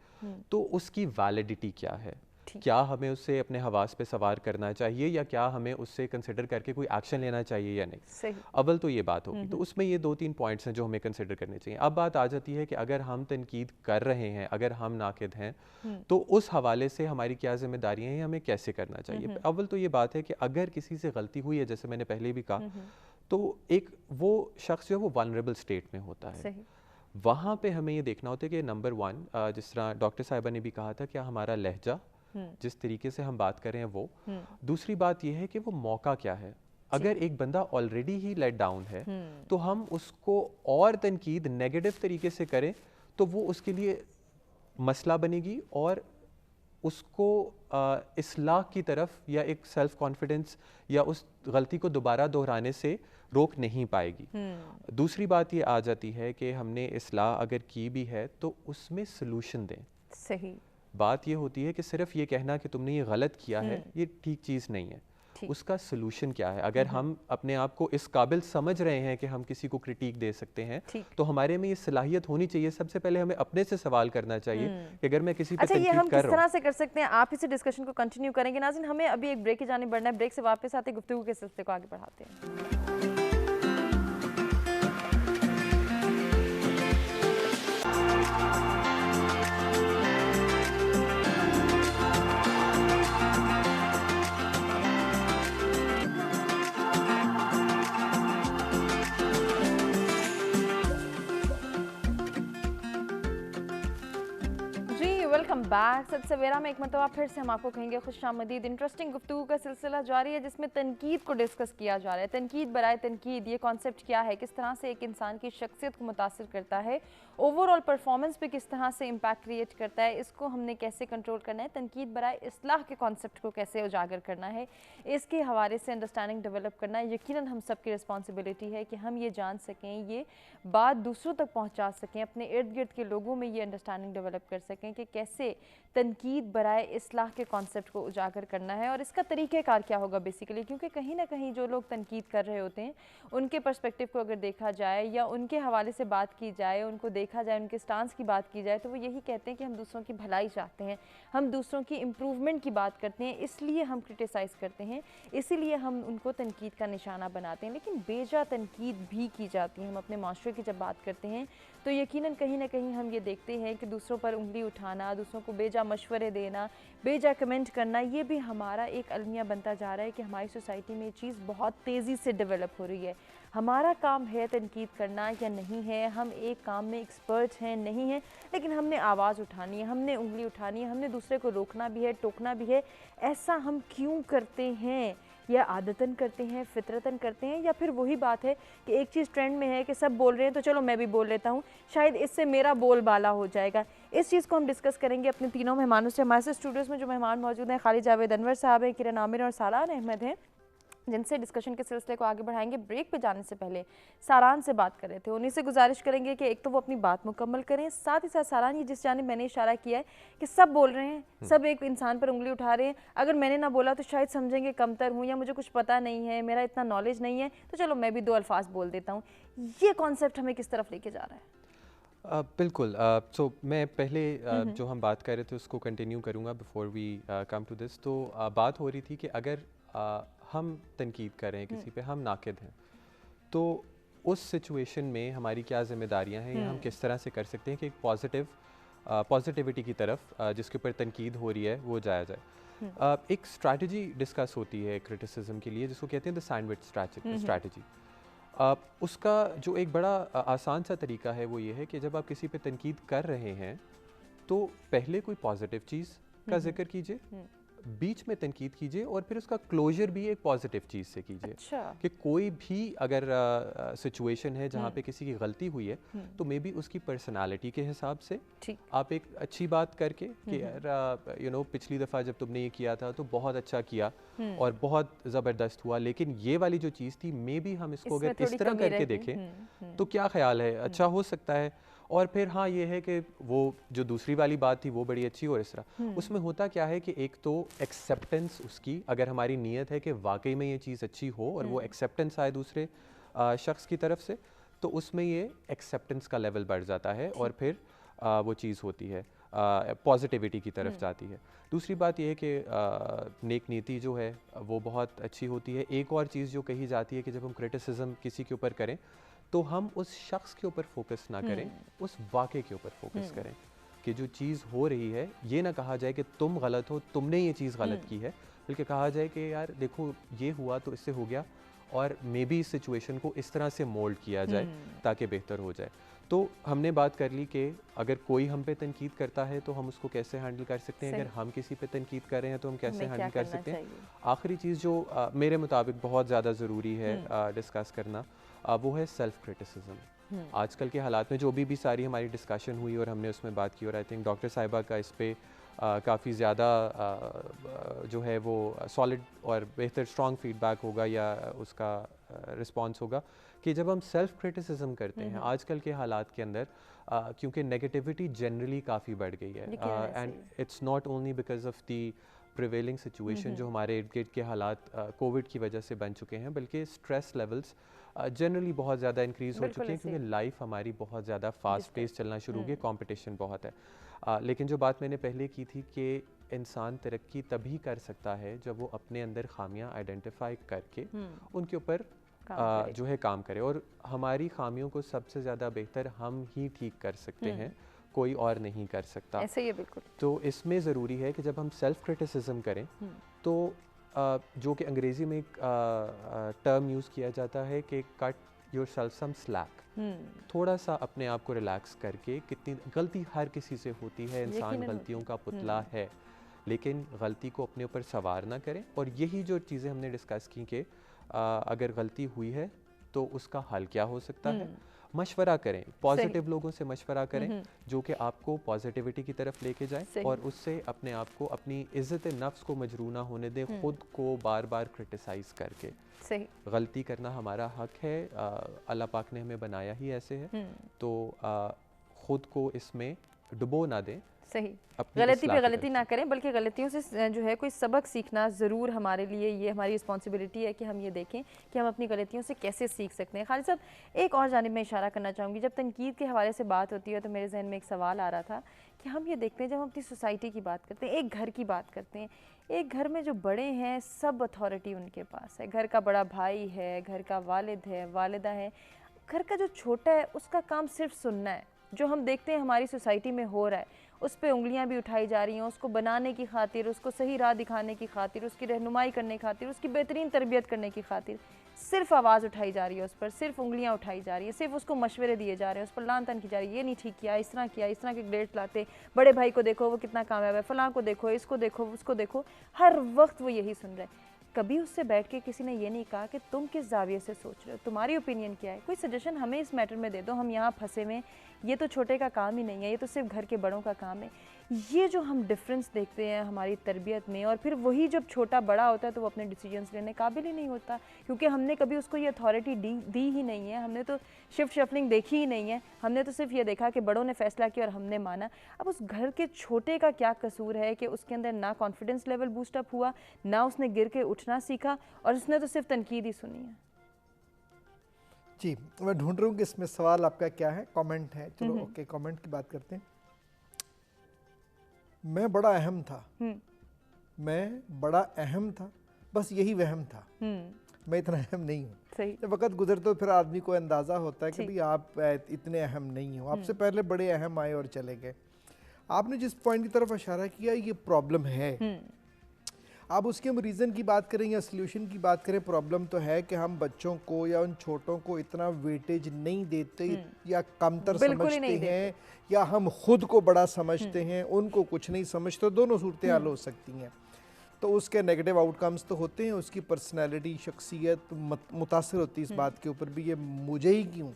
तो उसकी वैलिडिटी क्या है, क्या हमें उससे अपने हवास पे सवार करना चाहिए या क्या हमें उससे कंसिडर करके कोई एक्शन लेना चाहिए या नहीं। अव्वल तो ये बात होगी। तो उसमें ये 2-3 पॉइंट्स हैं जो हमें कंसिडर करने चाहिए। अब बात आ जाती है कि अगर हम तनकीद कर रहे हैं, अगर हम नाकिद हैं, तो उस हवाले से हमारी क्या जिम्मेदारियां हैं, हमें कैसे करना चाहिए। अव्वल तो ये बात है कि अगर किसी से गलती हुई है, जैसे मैंने पहले भी कहा, तो एक वो शख्स जो है वो वल्नरेबल स्टेट में होता है। वहाँ पे हमें ये देखना होता है कि नंबर 1, जिस तरह डॉक्टर साहिबा ने भी कहा था, क्या हमारा लहजा, जिस तरीके से हम बात कर रहे हैं वो। दूसरी बात यह है कि वो मौका क्या है। अगर एक बंदा ऑलरेडी ही लेट डाउन है तो हम उसको और तनकीद नेगेटिव तरीके से करें तो वो उसके लिए मसला बनेगी और उसको इस्लाह की तरफ या एक सेल्फ कॉन्फिडेंस या उस गलती को दोबारा दोहराने से रोक नहीं पाएगी। दूसरी बात ये आ जाती है कि हमने इस्लाह अगर की भी है तो उसमें सलूशन दें। सही बात ये होती है कि सिर्फ ये कहना कि तुमने ये गलत किया है, ये ठीक चीज़ नहीं है। उसका सलूशन क्या है। अगर हम अपने आप को इस काबिल समझ रहे हैं कि हम किसी को क्रिटिक दे सकते हैं, तो हमारे में ये सलाहियत होनी चाहिए। सबसे पहले हमें अपने से सवाल करना चाहिए कि अगर मैं किसी पे तनकीद कर रहा हूं, हम किस तरह से कर सकते हैं। आप इस डिस्कशन को कंटिन्यू करेंगे। नाज़रीन, हमें अभी एक ब्रेक की जाने बढ़ना है। ब्रेक से वापस आते गुफ्तगू के सिलसिले को आगे बढ़ाते हैं। Welcome back. सच सवेरा में एक मरतबा फिर से हम आपको कहेंगे खुशामदीद। इंटरेस्टिंग गुफ्तगू का सिलसिला जारी है जिसमें तनकीद को डिस्कस किया जा रहा है। तनकीद बराए तनकीद, ये कॉन्सेप्ट क्या है, किस तरह से एक इंसान की शख्सियत को मुतासिर करता है, ओवरऑल परफॉर्मेंस पे किस तरह से इम्पैक्ट क्रिएट करता है, इसको हमने कैसे कंट्रोल करना है, तनकीद बराए इस्लाह के कॉन्सेप्ट को कैसे उजागर करना है, इसके हवाले से अंडरस्टैंडिंग डेवलप करना है। यकीनन हम सब की रिस्पॉन्सिबिलिटी है कि हम ये जान सकें, ये बात दूसरों तक पहुँचा सकें, अपने इर्द गिर्द के लोगों में ये अंडरस्टैंडिंग डेवलप कर सकें कि कैसे तनकीद बराए इस्लाह के कॉन्सेप्ट को उजागर करना है और इसका तरीक़ेकार क्या होगा बेसिकली। क्योंकि कहीं ना कहीं जो लोग तनकीद कर रहे होते हैं उनके पर्सपेक्टिव को अगर देखा जाए या उनके हवाले से बात की जाए, उनको देखा जाए, उनके स्टांस की बात की जाए, तो वो यही कहते हैं कि हम दूसरों की भलाई चाहते हैं, हम दूसरों की इम्प्रूवमेंट की बात करते हैं, इसलिए हम क्रिटिसाइज़ करते हैं, इसीलिए हम उनको तनकीद का निशाना बनाते हैं। लेकिन बेजा तनकीद भी की जाती है। हम अपने माशरे की जब बात करते हैं तो यकीनन कहीं ना कहीं हम ये देखते हैं कि दूसरों पर उंगली उठाना, दूसरों को बेजा मशवरे देना, बेजा कमेंट करना, ये भी हमारा एक अलमिया बनता जा रहा है कि हमारी सोसाइटी में ये चीज़ बहुत तेज़ी से डेवलप हो रही है। हमारा काम है तनकीद करना या नहीं है, हम एक काम में एक्सपर्ट हैं नहीं हैं, लेकिन हमने आवाज़ उठानी है, हमने उंगली उठानी है, हमने दूसरे को रोकना भी है, टोकना भी है। ऐसा हम क्यों करते हैं? या आदतन करते हैं, फितरतन करते हैं, या फिर वही बात है कि एक चीज़ ट्रेंड में है कि सब बोल रहे हैं तो चलो मैं भी बोल लेता हूँ, शायद इससे मेरा बोलबाला हो जाएगा। इस चीज़ को हम डिस्कस करेंगे अपने तीनों मेहमानों से। हमारे साथ स्टूडियोज़ में जो मेहमान मौजूद हैं, खालिद जावेद अनवर साहब हैं, किरण आमिर और सारान अहमद हैं, जिनसे डिस्कशन के सिलसिले को आगे बढ़ाएंगे। ब्रेक पे जाने से पहले सारान से बात कर रहे थे, उन्हीं से गुजारिश करेंगे कि एक तो वो अपनी बात मुकम्मल करें, साथ ही साथ सारान, ये जिस जानिब मैंने इशारा किया है कि सब बोल रहे हैं, सब एक इंसान पर उंगली उठा रहे हैं, अगर मैंने ना बोला तो शायद समझेंगे कमतर हूँ या मुझे कुछ पता नहीं है, मेरा इतना नॉलेज नहीं है, तो चलो मैं भी दो अल्फाज बोल देता हूँ। ये कॉन्सेप्ट हमें किस तरफ लेके जा रहा है? बिल्कुल। सो मैं पहले जो हम बात कर रहे थे उसको कंटिन्यू करूँगा before we come to this. तो बात हो रही थी कि अगर हम तनकीद कर रहे हैं किसी पे, हम नाकिद हैं, तो उस सिचुएशन में हमारी क्या ज़िम्मेदारियां हैं, या हम किस तरह से कर सकते हैं कि एक पॉजिटिविटी की तरफ जिसके ऊपर तनकीद हो रही है वो जाया जाए। एक स्ट्रैटेजी डिस्कस होती है क्रिटिसिज्म के लिए जिसको कहते हैं द सैंडविच स्ट्रैटेजी। उसका जो एक बड़ा आसान सा तरीका है वो ये है कि जब आप किसी पे तनकीद कर रहे हैं तो पहले कोई पॉजिटिव चीज़ का जिक्र कीजिए, बीच में तनकीद कीजिए, और फिर उसका क्लोजर भी एक पॉजिटिव चीज़ से कीजिए। अच्छा। कि कोई भी अगर सिचुएशन है जहाँ पे किसी की गलती हुई है तो मे बी उसकी पर्सनालिटी के हिसाब से आप एक अच्छी बात करके कि यार पिछली दफ़ा जब तुमने ये किया था तो बहुत अच्छा किया और बहुत ज़बरदस्त हुआ, लेकिन ये वाली जो चीज़ थी मे बी हम इसको अगर इस तरह करके देखें तो क्या ख्याल है, अच्छा हो सकता है। और फिर हाँ ये है कि वो जो दूसरी वाली बात थी वो बड़ी अच्छी, और इस तरह उसमें होता क्या है कि एक तो एक्सेप्टेंस उसकी, अगर हमारी नीयत है कि वाकई में ये चीज़ अच्छी हो और वो एक्सेप्टेंस आए दूसरे शख्स की तरफ से, तो उसमें ये एक्सेप्टेंस का लेवल बढ़ जाता है और फिर वो चीज़ होती है पॉजिटिविटी की तरफ जाती है। दूसरी बात ये है कि नेक नीति जो है वो बहुत अच्छी होती है। एक और चीज़ जो कही जाती है कि जब हम क्रिटिसिज्म किसी के ऊपर करें तो हम उस शख्स के ऊपर फोकस ना करें, उस वाक़े के ऊपर फोकस करें कि जो चीज़ हो रही है, ये ना कहा जाए कि तुम गलत हो, तुमने ये चीज़ गलत की है, बल्कि कहा जाए कि यार देखो ये हुआ तो इससे हो गया और मे बी इस सिचुएशन को इस तरह से मोल्ड किया जाए ताकि बेहतर हो जाए। तो हमने बात कर ली कि अगर कोई हम पे तनकीद करता है तो हम उसको कैसे हैंडल कर सकते हैं, अगर हम किसी पे तनकीद कर रहे हैं तो हम कैसे हैंडल कर सकते हैं। आखिरी चीज़ जो मेरे मुताबिक बहुत ज़्यादा ज़रूरी है डिस्कस करना, वो है सेल्फ क्रिटिसिज्म। आजकल के हालात में जो भी सारी हमारी डिस्कशन हुई और हमने उसमें बात की, और आई थिंक डॉक्टर साहिबा का इस पे काफ़ी ज़्यादा जो है वो सॉलिड और बेहतर स्ट्रॉन्ग फीडबैक होगा या उसका रिस्पॉन्स होगा कि जब हम सेल्फ क्रिटिसिज्म करते हैं आजकल के हालात के अंदर, क्योंकि नेगेटिविटी जनरली काफ़ी बढ़ गई है, and it's not only because of the prevailing situation जो हमारे इर्द गिर्द के हालात कोविड की वजह से बन चुके हैं, बल्कि स्ट्रेस लेवल्स जनरली बहुत ज़्यादा इंक्रीज़ हो चुके हैं क्योंकि लाइफ हमारी बहुत ज़्यादा फास्ट पेस चलना शुरू हो गई, कंपटीशन बहुत है। लेकिन जो बात मैंने पहले की थी कि इंसान तरक्की तभी कर सकता है जब वो अपने अंदर खामियां आइडेंटिफाई करके उनके ऊपर जो है काम करे, और हमारी खामियों को सबसे ज़्यादा बेहतर हम ही ठीक कर सकते हैं, कोई और नहीं कर सकता। ऐसे ही है बिल्कुल। तो इसमें ज़रूरी है कि जब हम सेल्फ क्रिटिसिज्म करें तो जो कि अंग्रेज़ी में एक टर्म यूज़ किया जाता है कि cut yourself some slack, थोड़ा सा अपने आप को रिलैक्स करके, कितनी गलती हर किसी से होती है, इंसान यकीनन गलतियों का पुतला है, लेकिन गलती को अपने ऊपर सवार ना करें। और यही जो चीज़ें हमने डिस्कस की कि अगर गलती हुई है तो उसका हल क्या हो सकता है, मशवरा करें, पॉजिटिव लोगों से मशवरा करें जो कि आपको पॉजिटिविटी की तरफ लेके जाए, और उससे अपने आप को, अपनी इज्जत नफ्स को मजरू ना होने दें खुद को बार बार क्रिटिसाइज करके। सही। गलती करना हमारा हक है, अल्लाह पाक ने हमें बनाया ही ऐसे है, तो खुद को इसमें डुबो ना दें। सही, गलती पे गलती ना करें, बल्कि गलतियों से जो है कोई सबक सीखना ज़रूर हमारे लिए, ये हमारी रिस्पॉन्सिबिलिटी है कि हम ये देखें कि हम अपनी गलतियों से कैसे सीख सकते हैं। खालिद साहब, एक और जानिब में इशारा करना चाहूँगी, जब तनकीद के हवाले से बात होती है तो मेरे जहन में एक सवाल आ रहा था कि हम ये देखते हैं, जब हम अपनी सोसाइटी की बात करते हैं, एक घर की बात करते हैं, एक घर में जो बड़े हैं सब अथॉरिटी उनके पास है, घर का बड़ा भाई है, घर का वालिद है, वालिदा है, घर का जो छोटा है उसका काम सिर्फ सुनना है। जो हम देखते हैं हमारी सोसाइटी में हो रहा है उस पर उंगलियां भी उठाई जा रही हैं, उसको बनाने की खातिर, उसको सही राह दिखाने की खातिर, उसकी रहनुमाई करने की खातिर, उसकी बेहतरीन तरबियत करने की खातिर सिर्फ आवाज़ उठाई जा रही है, उस पर सिर्फ उंगलियां उठाई जा रही है, सिर्फ उसको मशवरे दिए जा रहे हैं, उस पर लान तान की जा रही है, ये नहीं ठीक किया, इस तरह के ग्रेड्स लाते, बड़े भाई को देखो वो कितना कामयाब है, फलां को देखो, इसको देखो, उसको देखो, हर वक्त वो यही सुन रहे हैं। कभी उससे बैठ के किसी ने ये नहीं कहा कि तुम किस जाविये से सोच रहे हो, तुम्हारी ओपिनियन क्या है, कोई सजेशन हमें इस मैटर में दे दो, हम यहाँ फंसे में, ये तो छोटे का काम ही नहीं है, ये तो सिर्फ घर के बड़ों का काम है। ये जो हम डिफरेंस देखते हैं हमारी तरबियत में, और फिर वही जब छोटा बड़ा होता है तो वो अपने डिसीजंस लेने काबिल ही नहीं होता, क्योंकि हमने कभी उसको ये अथॉरिटी दी ही नहीं है, हमने तो शिफ्ट शफलिंग देखी ही नहीं है, हमने तो सिर्फ ये देखा कि बड़ों ने फैसला किया और हमने माना। अब उस घर के छोटे का क्या कसूर है कि उसके अंदर ना कॉन्फिडेंस लेवल बूस्टअप हुआ, ना उसने गिर के उठना सीखा, और उसने तो सिर्फ तनकीद ही सुनी है। जी, मैं ढूंढ रहा हूँ कि इसमें सवाल आपका क्या है, कमेंट है, चलो ओके कमेंट की बात करते हैं। मैं बड़ा अहम था, मैं बड़ा अहम था, बस यही वहम था, मैं इतना अहम नहीं हूँ। जब वक्त गुजरता तो फिर आदमी को अंदाज़ा होता है कि भाई आप इतने अहम नहीं हो, आपसे पहले बड़े अहम आए और चले गए। आपने जिस पॉइंट की तरफ इशारा किया ये प्रॉब्लम है, अब उसके हम रीज़न की बात करें या सोल्यूशन की बात करें, प्रॉब्लम तो है कि हम बच्चों को या उन छोटों को इतना वेटेज नहीं देते या कमतर समझते हैं, या हम खुद को बड़ा समझते हैं, उनको कुछ नहीं समझते, दोनों सूरतें हाल हो सकती हैं। तो उसके नेगेटिव आउटकम्स तो होते हैं, उसकी पर्सनैलिटी, शख्सियत मुतासर होती है इस बात के ऊपर भी, ये मुझे ही क्यों,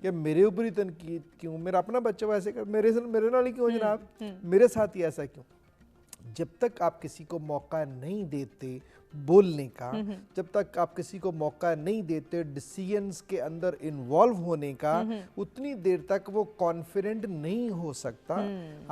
या मेरे ऊपर ही तनकीद क्यों, मेरा अपना बच्चा वैसे कर, मेरे नाल ही क्यों जनाब, मेरे साथ ही ऐसा क्यों। जब तक आप किसी को मौका नहीं देते बोलने का, जब तक आप किसी को मौका नहीं देते डिसीजंस के अंदर इन्वॉल्व होने का, उतनी देर तक वो कॉन्फिडेंट नहीं हो सकता।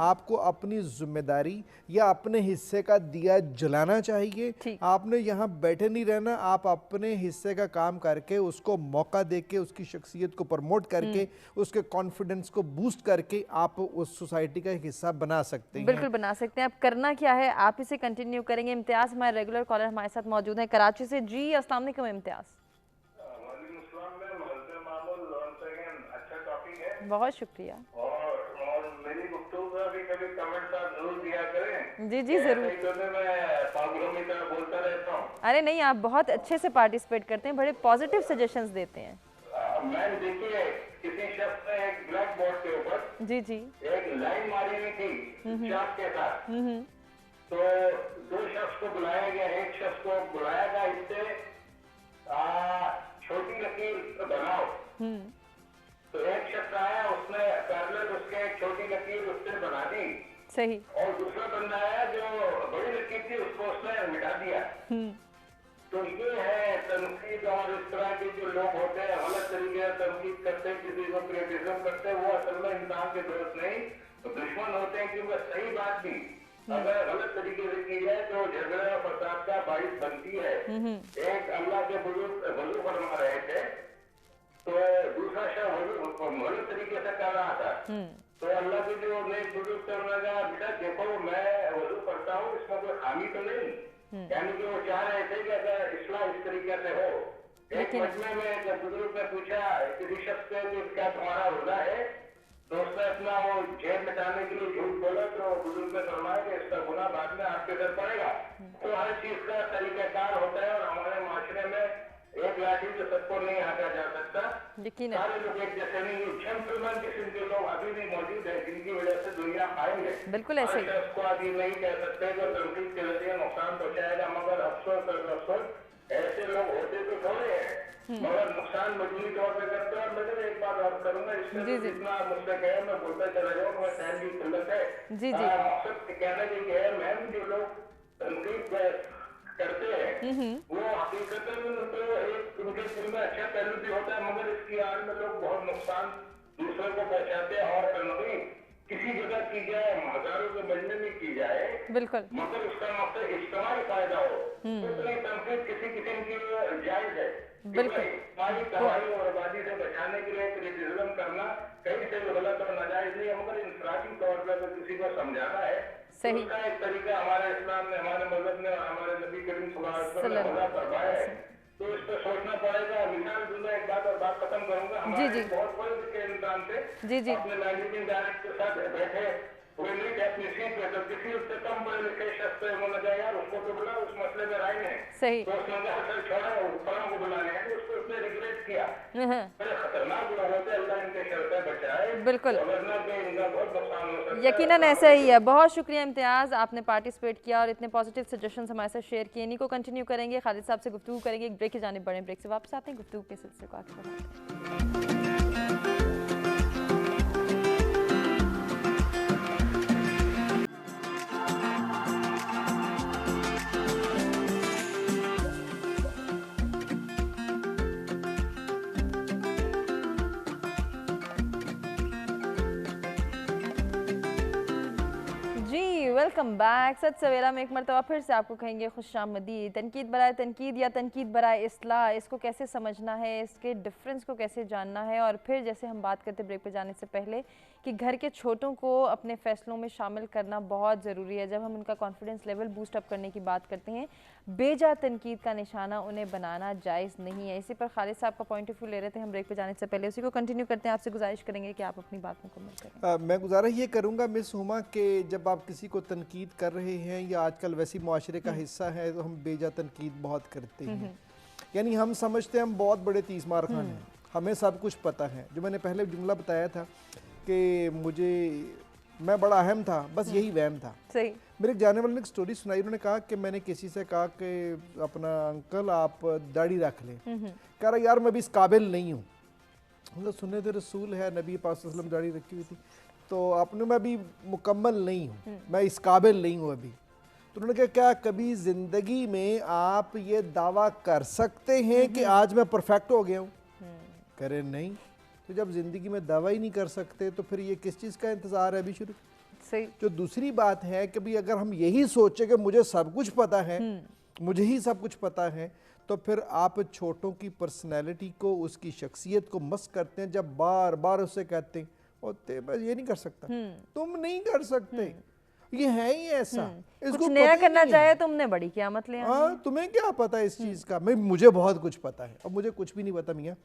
आपको अपनी जिम्मेदारी या अपने हिस्से का दिया जलाना चाहिए, आपने यहाँ बैठे नहीं रहना, आप अपने हिस्से का काम करके उसको मौका देके, उसकी शख्सियत को प्रमोट करके, उसके कॉन्फिडेंस को बूस्ट करके आप उस सोसाइटी का एक हिस्सा बना सकते हैं। बिल्कुल बना सकते हैं। अब करना क्या है, आप इसे कंटिन्यू करेंगे। इम्तियाज हमारे रेगुलर कॉलर हमारे साथ मौजूद हैं कराची से। जी अस्सलाम वालेकुम इम्तियाज। बहुत शुक्रिया। और मेरी गुफ्तगू का भी कभी कमेंट आप जरूर दिया करें। जी जी जरूर। मैं पागलों की तरह बोलता रहता हूँ। अरे नहीं, आप बहुत अच्छे से पार्टिसिपेट करते हैं, बड़े पॉजिटिव सजेशंस देते हैं। मैंने देखिए किसी शख्स ने एक ब्लैक बोर्ड के ऊपर जी जी एक लाइन मारी हुई थी चाक के साथ। तो दो शख्स को बुलाया गया, एक शख्स को बुलाया गया इससे छोटी लकीर बनाओ। तो एक शख्स आया, उसने पैरेलल उसके एक छोटी लकीर उससे बना दी। सही। और दूसरा बंदा आया जो बड़ी लकीर थी उसको उसने मिटा दिया। तो ये है तनकीद, और इस तरह के जो लोग होते हैं गलत तरीके से तनकीद करते हैं, किसी को क्रिटिसिज्म करते हैं, वो असल में इंसान के दोस्त नहीं तो दुश्मन होते हैं। क्योंकि सही बात भी अगर गलत तरीके से की जाए तो झगड़े और फसाद का बाइस बनती है। एक अल्लाह के बुजुर्ग वजू फरमा रहे थे, तो दूसरा शख्स गलत तरीके से कर रहा था। तो अल्लाह के जो नेक बुजुर्ग करने लगा, बेटा देखो मैं वजू करता हूँ, इसमें कोई खामी तो नहीं। यानी कि वो चाह रहे थे कि अगर इस्लाम इस तरीके से हो। एक मजमे में जब बुजुर्ग ने पूछा किसी शख्स से कि क्या तुम्हारा रोजा है, तो उसने अपना वो जेब मिटाने के लिए झूठ बोला। तो बुजुर्ग ने फरमाया कि इसका गुनाह बाद में आपके सर पड़ेगा। तो हर चीज का तरीकाकार होता है, और हमारे माशरे में एक लाठी से सबको नहीं हटा जा सकता। यकीनन। सारे लोग एक जैसे नहीं, जेंटलमैन किस्म के लोग अभी भी मौजूद है जिनकी वजह से दुनिया आएंगे। बिल्कुल ऐसे ही। को आदि नहीं कह सकते जो तनकीद के जरिए नुकसान पहुंचाएगा, मगर अफसोस ऐसे लोग होते तो थोड़े हैं, मगर नुकसान मजबूरी तौर पर करते हैं। और मैं एक बात और करूंगा, इससे जितना मुझसे कहे मैं बोलता चला जाऊँ, मैं टाइम की किल्लत है। जी। मकसद कहना कि है मैम, जो लोग तनकीद करते हैं वो हकीकत में तो एक उनके दिल में अच्छा पहलू भी होता है, मगर इसकी आड़ में लोग बहुत नुकसान दूसरों को पहुंचाते हैं। और तनकीद किसी जगह की जाए, हजारों के मजमे में की जाए, बिल्कुल, मगर उसका मकसद इज्तिमाई फायदा हो, तो तनकीद किसी किस्म की जायज है। बिल्कुल। हमारी तबाही और आबादी से बचाने के लिए क्रिटिसिज्म करना कहीं से गलत और नाजायज नहीं है, मगर इंफरादी तौर पर अगर किसी को समझाना है सही। उसका एक तरीका हमारे इस्लाम ने, हमारे मजहब ने, हमारे नबी करीम सल्लल्लाहु अलैहि वसल्लम ने वज़ा फरमाया है, तो इस पर सोचना पड़ेगा। मिसाल दूंगा एक बात और बात खत्म करूंगा। हमारे बहुत बड़े के इंसान थे, अपने मैनेजिंग डायरेक्टर के साथ बैठे, वो नहीं थे अपनी सीट पे, तो किसी उससे कम पढ़े लिखे शख्स से उन्होंने कहा यार उसको तो बुला, उस मसले में राय नहीं। सही। तो उसने असल छोड़ा, फलों को बुलाने हैं, तो उसको उसने रिग्रेट किया। बड़े खतरनाक लोग होते, अल्लाह इनके शर से बचाए। बिल्कुल, वरना तो इनका बहुत नुकसान हो सकता है। यकीनन ऐसा ही है। बहुत शुक्रिया इम्तियाज़, आपने पार्टिसिपेट किया और इतने पॉजिटिव सजेशंस हमारे साथ शेयर किए। इन्हीं को कंटिन्यू करेंगे, खालिद साहब से गुफ्तगू करेंगे, एक ब्रेक की जानिब बढ़ें, ब्रेक से वापस आते हैं, गुफ्तगू के सिलसिले को आगे बढ़ाते हैं। Welcome back. सच सवेरा में एक मरतबा फिर से आपको कहेंगे खुशामदीद। तनकीद बराए तनकीद या तनकीद बराए इस्लाह, इसको कैसे समझना है, इसके डिफरेंस को कैसे जानना है। और फिर जैसे हम बात करते ब्रेक पे जाने से पहले कि घर के छोटों को अपने फ़ैसलों में शामिल करना बहुत ज़रूरी है। जब हम उनका कॉन्फिडेंस लेवल बूस्ट अप करने की बात करते हैं, बेजा तनकीद का निशाना उन्हें बनाना जायज़ नहीं है। इसी पर खालिद साहब का पॉइंट ऑफ व्यू ले रहे थे हम ब्रेक पे जाने से पहले, उसी को कंटिन्यू करते हैं। आपसे गुजारिश करेंगे कि आप अपनी बात मुकम्मल करें। मैं गुजारिश ये करूँगा मिस हुमा कि जब आप किसी को तनकीद कर रहे हैं या आजकल वैसी मुआशरे का हिस्सा है तो हम बेजा तनकीद बहुत करते हैं। यानी हम समझते हैं हम बहुत बड़े तीसमार खान हैं, हमें सब कुछ पता है। जो मैंने पहले जुमला बताया था कि मैं बड़ा अहम था, बस यही वहम था। सही। मेरे एक जाने वाले ने एक स्टोरी सुनाई, उन्होंने कहा कि मैंने किसी से कहा कि अपना अंकल आप दाढ़ी रख लें, कह रहा यार मैं भी इस काबिल नहीं हूँ। मतलब सुन्नत रसूल है, नबी पाक सल्लल्लाहु अलैहि वसल्लम दाढ़ी रखी हुई थी, तो आपने मैं भी मुकम्मल नहीं हूँ, मैं इस काबिल नहीं हूँ अभी। तो उन्होंने कहा क्या कभी ज़िंदगी में आप ये दावा कर सकते हैं कि आज मैं परफेक्ट हो गया हूँ? कह रहे नहीं। तो जब ज़िंदगी में दावा ही नहीं कर सकते तो फिर ये किस चीज़ का इंतज़ार है अभी शुरू? सही। जो दूसरी बात है कि भाई अगर हम यही सोचें कि मुझे सब कुछ पता है, मुझे ही सब कुछ पता है, तो फिर आप छोटों की पर्सनैलिटी को, उसकी शख्सियत को मस करते हैं जब बार बार उससे कहते हैं होते मैं ये नहीं कर सकता, तुम नहीं कर सकते, ये है ही ऐसा, इसको कुछ नया करना चाहे तुमने बड़ी ख्यामत ले आनी। हाँ, तुम्हें क्या पता है इस चीज़ का? मुझे बहुत कुछ पता है, अब मुझे कुछ भी नहीं पता मियाँ।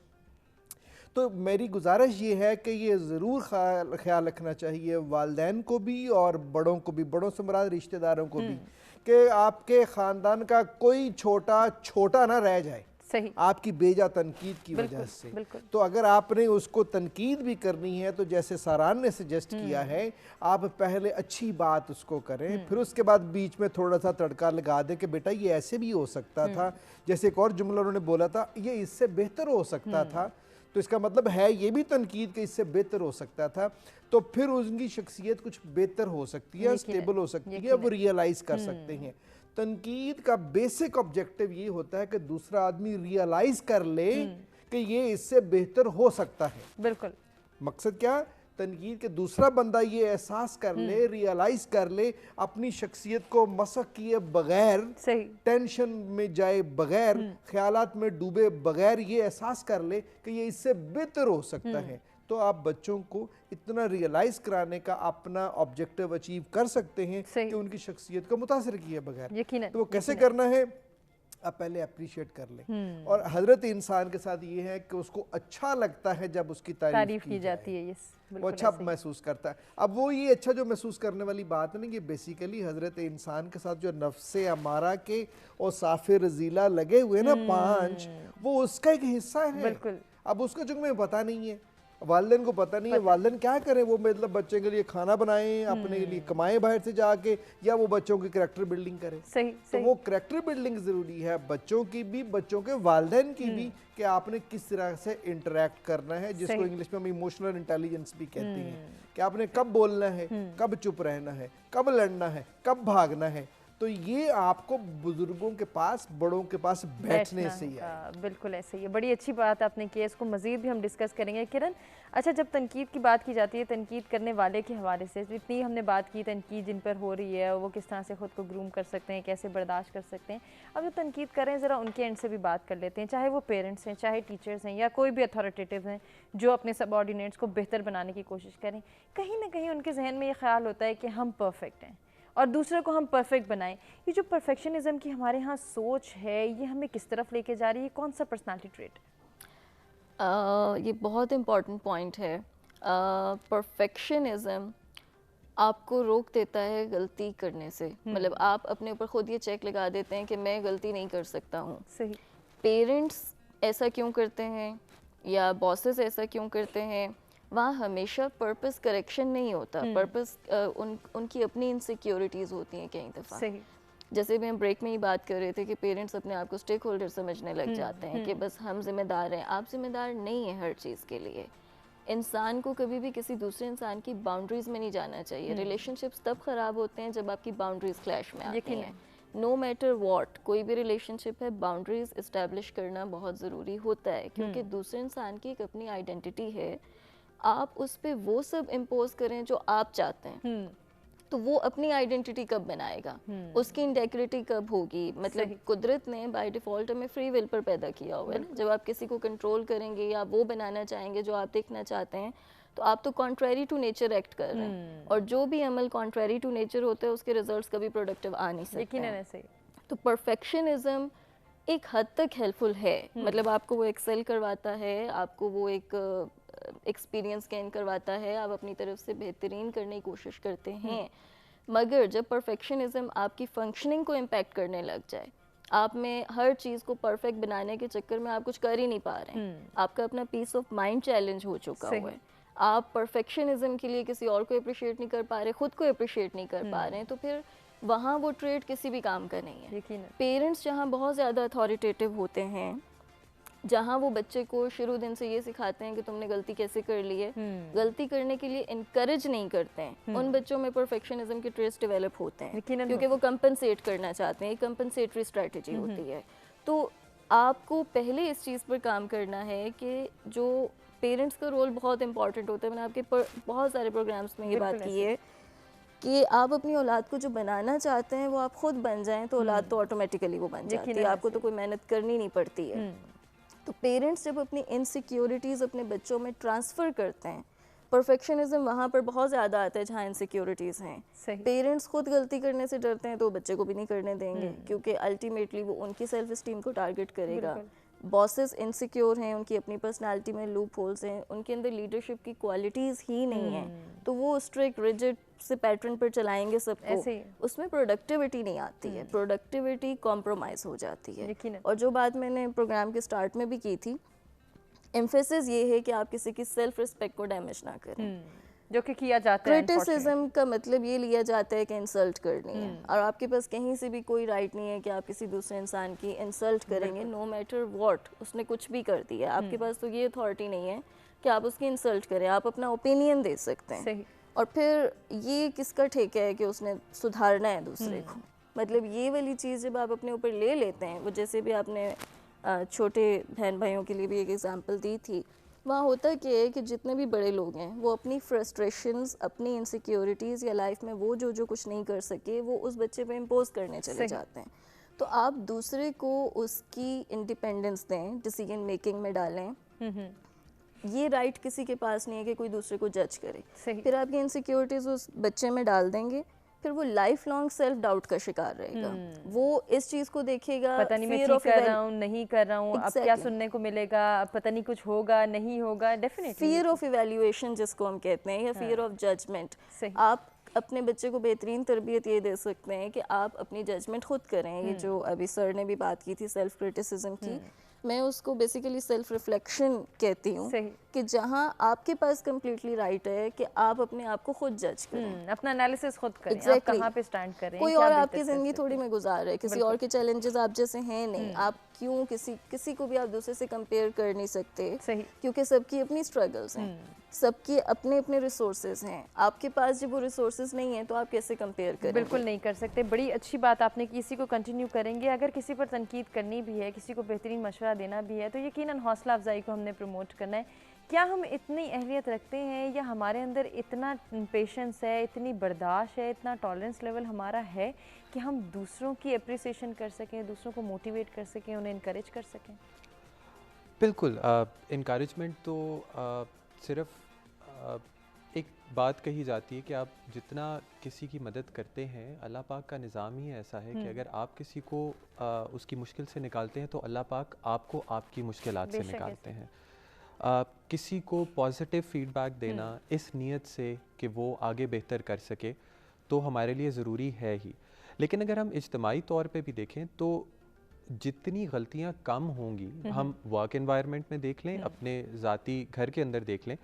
तो मेरी गुजारिश ये है कि ये ज़रूर ख्याल रखना चाहिए वालिदैन को भी और बड़ों को भी, बड़ों से मुराद रिश्तेदारों को भी, कि आपके ख़ानदान का कोई छोटा ना रह जाए। सही। आपकी बेजा तनकीद की वजह से। तो अगर आपने उसको तनकीद भी करनी है तो जैसे सारान ने सजेस्ट किया है, आप पहले अच्छी बात उसको करें, फिर उसके बाद बीच में थोड़ा सा तड़का लगा दें कि बेटा ये ऐसे भी हो सकता था, जैसे एक और जुमला उन्होंने बोला था ये इससे बेहतर हो सकता था, तो इसका मतलब है ये भी तनकीद के इससे बेहतर हो सकता था। तो फिर उनकी शख्सियत कुछ बेहतर हो सकती है, स्टेबल हो सकती है, वो रियलाइज़ कर सकते हैं। तनकीद का बेसिक ऑब्जेक्टिव ये होता है कि दूसरा आदमी रियलाइज कर ले कि ये इससे बेहतर हो सकता है। बिल्कुल। मकसद क्या? तनकीद के दूसरा बंदा ये एहसास कर ले, रियलाइज कर ले, अपनी शख्सियत को मसक किए बगैर, टेंशन में जाए बगैर, ख्यालात में डूबे बगैर ये एहसास कर ले कि ये इससे बेहतर हो सकता है। तो आप बच्चों को इतना रियलाइज कराने का अपना ऑब्जेक्टिव अचीव कर सकते हैं कि उनकी शख्सियत को मुतासर किए बगैर। तो वो कैसे करना है? आप पहले अप्रिशिएट कर लें। और हजरत इंसान के साथ ये है कि उसको अच्छा लगता है जब उसकी तारीफ की जाती है, यस, वो अच्छा महसूस करता है। अब वो ये अच्छा जो महसूस करने वाली बात नहीं, ये बेसिकली हजरत इंसान के साथ जो नफ्से अमारा के और साफे रजीला लगे हुए ना 5, वो उसका एक हिस्सा है। बिल्कुल। अब उसका जो हमें पता नहीं है, वालिदैन को पता नहीं है, वालिदैन क्या करें, वो मतलब बच्चे के लिए खाना बनाएं, अपने लिए कमाएं बाहर से जाके, या वो बच्चों की करैक्टर बिल्डिंग करें। सही, तो वो करैक्टर बिल्डिंग जरूरी है, बच्चों की भी, बच्चों के वालिदैन की भी, कि आपने किस तरह से इंटरेक्ट करना है, जिसको इंग्लिश में हम इमोशनल इंटेलिजेंस भी कहते हैं, कि आपने कब बोलना है, कब चुप रहना है, कब लड़ना है, कब भागना है। तो ये आपको बुजुर्गों के पास, बड़ों के पास बैठने से ही है। बिल्कुल ऐसे ही है। बड़ी अच्छी बात आपने की है, इसको मजीद भी हम डिस्कस करेंगे। किरण, अच्छा, जब तनकीद की बात की जाती है, तनकीद करने वाले के हवाले से इतनी हमने बात की, तनकीद जिन पर हो रही है वो किस तरह से ख़ुद को ग्रूम कर सकते हैं, कैसे बर्दाश्त कर सकते हैं। अब जो तनकीद करें, ज़रा उनके एंड से भी बात कर लेते हैं, चाहे वो पेरेंट्स हैं, चाहे टीचर्स हैं, या कोई भी अथॉरिटेटिव हैं जो अपने सबऑर्डिनेट्स को बेहतर बनाने की कोशिश करें। कहीं ना कहीं उनके जहन में ये ख्याल होता है कि हम परफेक्ट हैं और दूसरे को हम परफेक्ट बनाएं। ये जो परफेक्शनिज्म की हमारे यहाँ सोच है, ये हमें किस तरफ लेके जा रही है? कौन सा पर्सनालिटी ट्रेट? ये बहुत इम्पॉर्टेंट पॉइंट है। परफेक्शनिज्म आपको रोक देता है गलती करने से। मतलब आप अपने ऊपर खुद ये चेक लगा देते हैं कि मैं गलती नहीं कर सकता हूँ। सही। पेरेंट्स ऐसा क्यों करते हैं या बॉसेस ऐसा क्यों करते हैं? वहाँ हमेशा पर्पस करेक्शन नहीं होता, पर्पस उनकी अपनी इनसिक्योरिटीज़ होती हैं कई दफ़ा। सही। जैसे भी हम ब्रेक में ही बात कर रहे थे कि पेरेंट्स अपने आप को स्टेक होल्डर समझने लग जाते हैं कि बस हम जिम्मेदार हैं। आप जिम्मेदार नहीं है हर चीज़ के लिए। इंसान को कभी भी किसी दूसरे इंसान की बाउंड्रीज़ में नहीं जाना चाहिए। रिलेशनशिप्स तब ख़राब होते हैं जब आपकी बाउंड्रीज़ क्लैश में आती हैं। नो मैटर व्हाट, कोई भी रिलेशनशिप है, बाउंड्रीज़ इस्टेब्लिश करना बहुत ज़रूरी होता है, क्योंकि दूसरे इंसान की एक अपनी आइडेंटिटी है। आप उस पे वो सब इम्पोज करें जो आप चाहते हैं, तो वो अपनी आइडेंटिटी कब बनाएगा? उसकी इंटेग्रिटी कब होगी? मतलब कुदरत ने बाय डिफ़ॉल्ट हमें फ्री विल पर पैदा किया हुआ है ना। जब आप किसी को कंट्रोल करेंगे या वो बनाना चाहेंगे जो आप देखना चाहते हैं, तो आप तो कॉन्ट्रेरी टू नेचर एक्ट कर रहे हैं, और जो भी अमल कॉन्ट्रेरी टू नेचर होता है उसके रिजल्ट्स कभी प्रोडक्टिव आ नहीं सकते हैं। तो परफेक्शनिज्म एक हद तक हेल्पफुल है। मतलब आपको वो एक्सेल करवाता है, आपको वो एक एक्सपीरियंस गेन करवाता है, आप अपनी तरफ से बेहतरीन करने की कोशिश करते हैं। मगर जब परफेक्शनिज्म आपकी फंक्शनिंग को इम्पैक्ट करने लग जाए, आप में हर चीज़ को परफेक्ट बनाने के चक्कर में आप कुछ कर ही नहीं पा रहे हैं, आपका अपना पीस ऑफ माइंड चैलेंज हो चुका हुआ है, आप परफेक्शनिज्म के लिए किसी और को अप्रिशिएट नहीं कर पा रहे, खुद को अप्रिशिएट नहीं कर पा रहे हैं, तो फिर वहाँ वो ट्रेड किसी भी काम का नहीं है। पेरेंट्स जहाँ बहुत ज़्यादा अथॉरिटेटिव होते हैं, जहाँ वो बच्चे को शुरू दिन से ये सिखाते हैं कि तुमने गलती कैसे कर ली है, गलती करने के लिए इनकरेज नहीं करते हैं, उन बच्चों में परफेक्शनिज्म के ट्रेस डेवलप होते हैं, क्योंकि वो कंपनसेट करना चाहते हैं। एक कंपनसेटरी स्ट्रेटजी होती है। तो आपको पहले इस चीज़ पर काम करना है कि जो पेरेंट्स का रोल बहुत इंपॉर्टेंट होता है। मैंने आपके बहुत सारे प्रोग्राम्स में ये बात की है कि आप अपनी औलाद को जो बनाना चाहते हैं वो आप खुद बन जाएं, तो औलाद तो ऑटोमेटिकली वो बन जाती है, आपको तो कोई मेहनत करनी नहीं पड़ती है। तो पेरेंट्स जब अपनी इनसिक्योरिटीज़ अपने बच्चों में ट्रांसफ़र करते हैं, परफेक्शनिज्म वहाँ पर बहुत ज़्यादा आता है जहाँ इनसिक्योरिटीज़ हैं। पेरेंट्स खुद गलती करने से डरते हैं तो बच्चे को भी नहीं करने देंगे, क्योंकि अल्टीमेटली वो उनकी सेल्फ इस्टीम को टारगेट करेगा। बॉसेस इनसिक्योर हैं, उनकी अपनी पर्सनालिटी में लूप होल्स हैं, उनके अंदर लीडरशिप की क्वालिटीज़ ही नहीं हैं, तो वो स्ट्रिक्ट रिजिड से पैटर्न पर चलाएंगे सबको, उसमें प्रोडक्टिविटी नहीं आती है, प्रोडक्टिविटी कॉम्प्रोमाइज़ हो जाती है। और जो बात मैंने प्रोग्राम के स्टार्ट में भी की थी, एम्फेसिस ये है कि आप किसी की सेल्फ रिस्पेक्ट को डैमेज ना करें, जो कि किया जाता है। क्रिटिसिज्म का मतलब ये लिया जाता है कि इंसल्ट करनी है, और आपके पास कहीं से भी कोई राइट नहीं है कि आप किसी दूसरे इंसान की इंसल्ट करेंगे, नो मैटर व्हाट, उसने कुछ भी कर दिया, आपके पास तो ये अथॉरिटी नहीं है कि आप उसकी इंसल्ट करें। आप अपना ओपिनियन दे सकते हैं, सही। और फिर ये किसका ठेका है कि उसने सुधारना है दूसरे को। मतलब ये वाली चीज़ जब आप अपने ऊपर ले लेते हैं, वो जैसे भी आपने छोटे बहन भाइयों के लिए भी एक एग्जांपल दी थी, वहाँ होता क्या है कि जितने भी बड़े लोग हैं वो अपनी फ्रस्ट्रेशंस, अपनी इनसिक्योरिटीज़ या लाइफ में वो जो कुछ नहीं कर सके वो उस बच्चे पे इम्पोज करने चले जाते हैं। तो आप दूसरे को उसकी इंडिपेंडेंस दें, डिसीजन मेकिंग में डालें। ये राइट किसी के पास नहीं है कि कोई दूसरे को जज करे। फिर आपकी इनसिक्योरिटीज़ उस बच्चे में डाल देंगे, फिर वो लाइफ लॉन्ग सेल्फ डाउट का शिकार रहेगा। वो इस चीज़ को देखेगा, पता नहीं मैं fear ठीक of कर रहा हूँ, नहीं कर रहा हूँ, अब क्या Exactly. सुनने को मिलेगा, अब पता नहीं कुछ होगा नहीं होगा, डेफिनेटली फियर ऑफ इवैल्यूएशन जिसको हम कहते हैं, या फियर ऑफ जजमेंट। सही। आप अपने बच्चे को बेहतरीन तरबियत ये दे सकते हैं कि आप अपनी जजमेंट खुद करें। ये जो अभी सर ने भी बात की थी सेल्फ क्रिटिसिज्म की, मैं उसको बेसिकली सेल्फ रिफ्लेक्शन कहती हूँ, सही। कि जहाँ आपके पास कम्प्लीटली राइट है कि आप अपने आप को खुद जज करें। अपना एनालिसिस खुद करें, आप Exactly. कहाँ पे स्टैंड कर रहे हैं, कोई क्या और बेहतर आपकी कर ज़िंदगी सकते थोड़ी हैं। में गुजार रहा है, किसी और के चैलेंजेस आप जैसे हैं नहीं। आप क्यों किसी को भी आप दूसरे से कंपेयर कर नहीं सकते, सही। क्योंकि सबकी अपनी स्ट्रगल्स हैं, सबके अपने अपने रिसोर्सेज हैं। आपके पास जब वो रिसोर्सेज नहीं है तो आप कैसे कंपेयर करेंगे? बिल्कुल नहीं कर सकते। बड़ी अच्छी बात आपने की, इसी को कंटिन्यू करेंगे। अगर किसी पर तनकीद करनी भी है, किसी को बेहतरीन मशवरा देना भी है, तो यकीनन हौसला अफजाई को हमने प्रमोट करना है। क्या हम इतनी अहलियत रखते हैं, या हमारे अंदर इतना पेशेंस है, इतनी बर्दाश्त है, इतना टॉलरेंस लेवल हमारा है कि हम दूसरों की अप्रिसिएशन कर सकें, दूसरों को मोटिवेट कर सकें, उन्हें इनकरेज कर सकें? बिल्कुल, इनकरेजमेंट तो सिर्फ एक बात कही जाती है कि आप जितना किसी की मदद करते हैं, अल्लाह पाक का निज़ाम ही ऐसा है कि अगर आप किसी को उसकी मुश्किल से निकालते हैं तो अल्लाह पाक आपको आपकी मुश्किलात से निकालते हैं। किसी को पॉजिटिव फीडबैक देना इस नीयत से कि वो आगे बेहतर कर सके तो हमारे लिए ज़रूरी है ही। लेकिन अगर हम इज्तिमाई तौर पे भी देखें तो जितनी गलतियां कम होंगी, हम वर्क एनवायरनमेंट में देख लें, अपने ज़ाती घर के अंदर देख लें,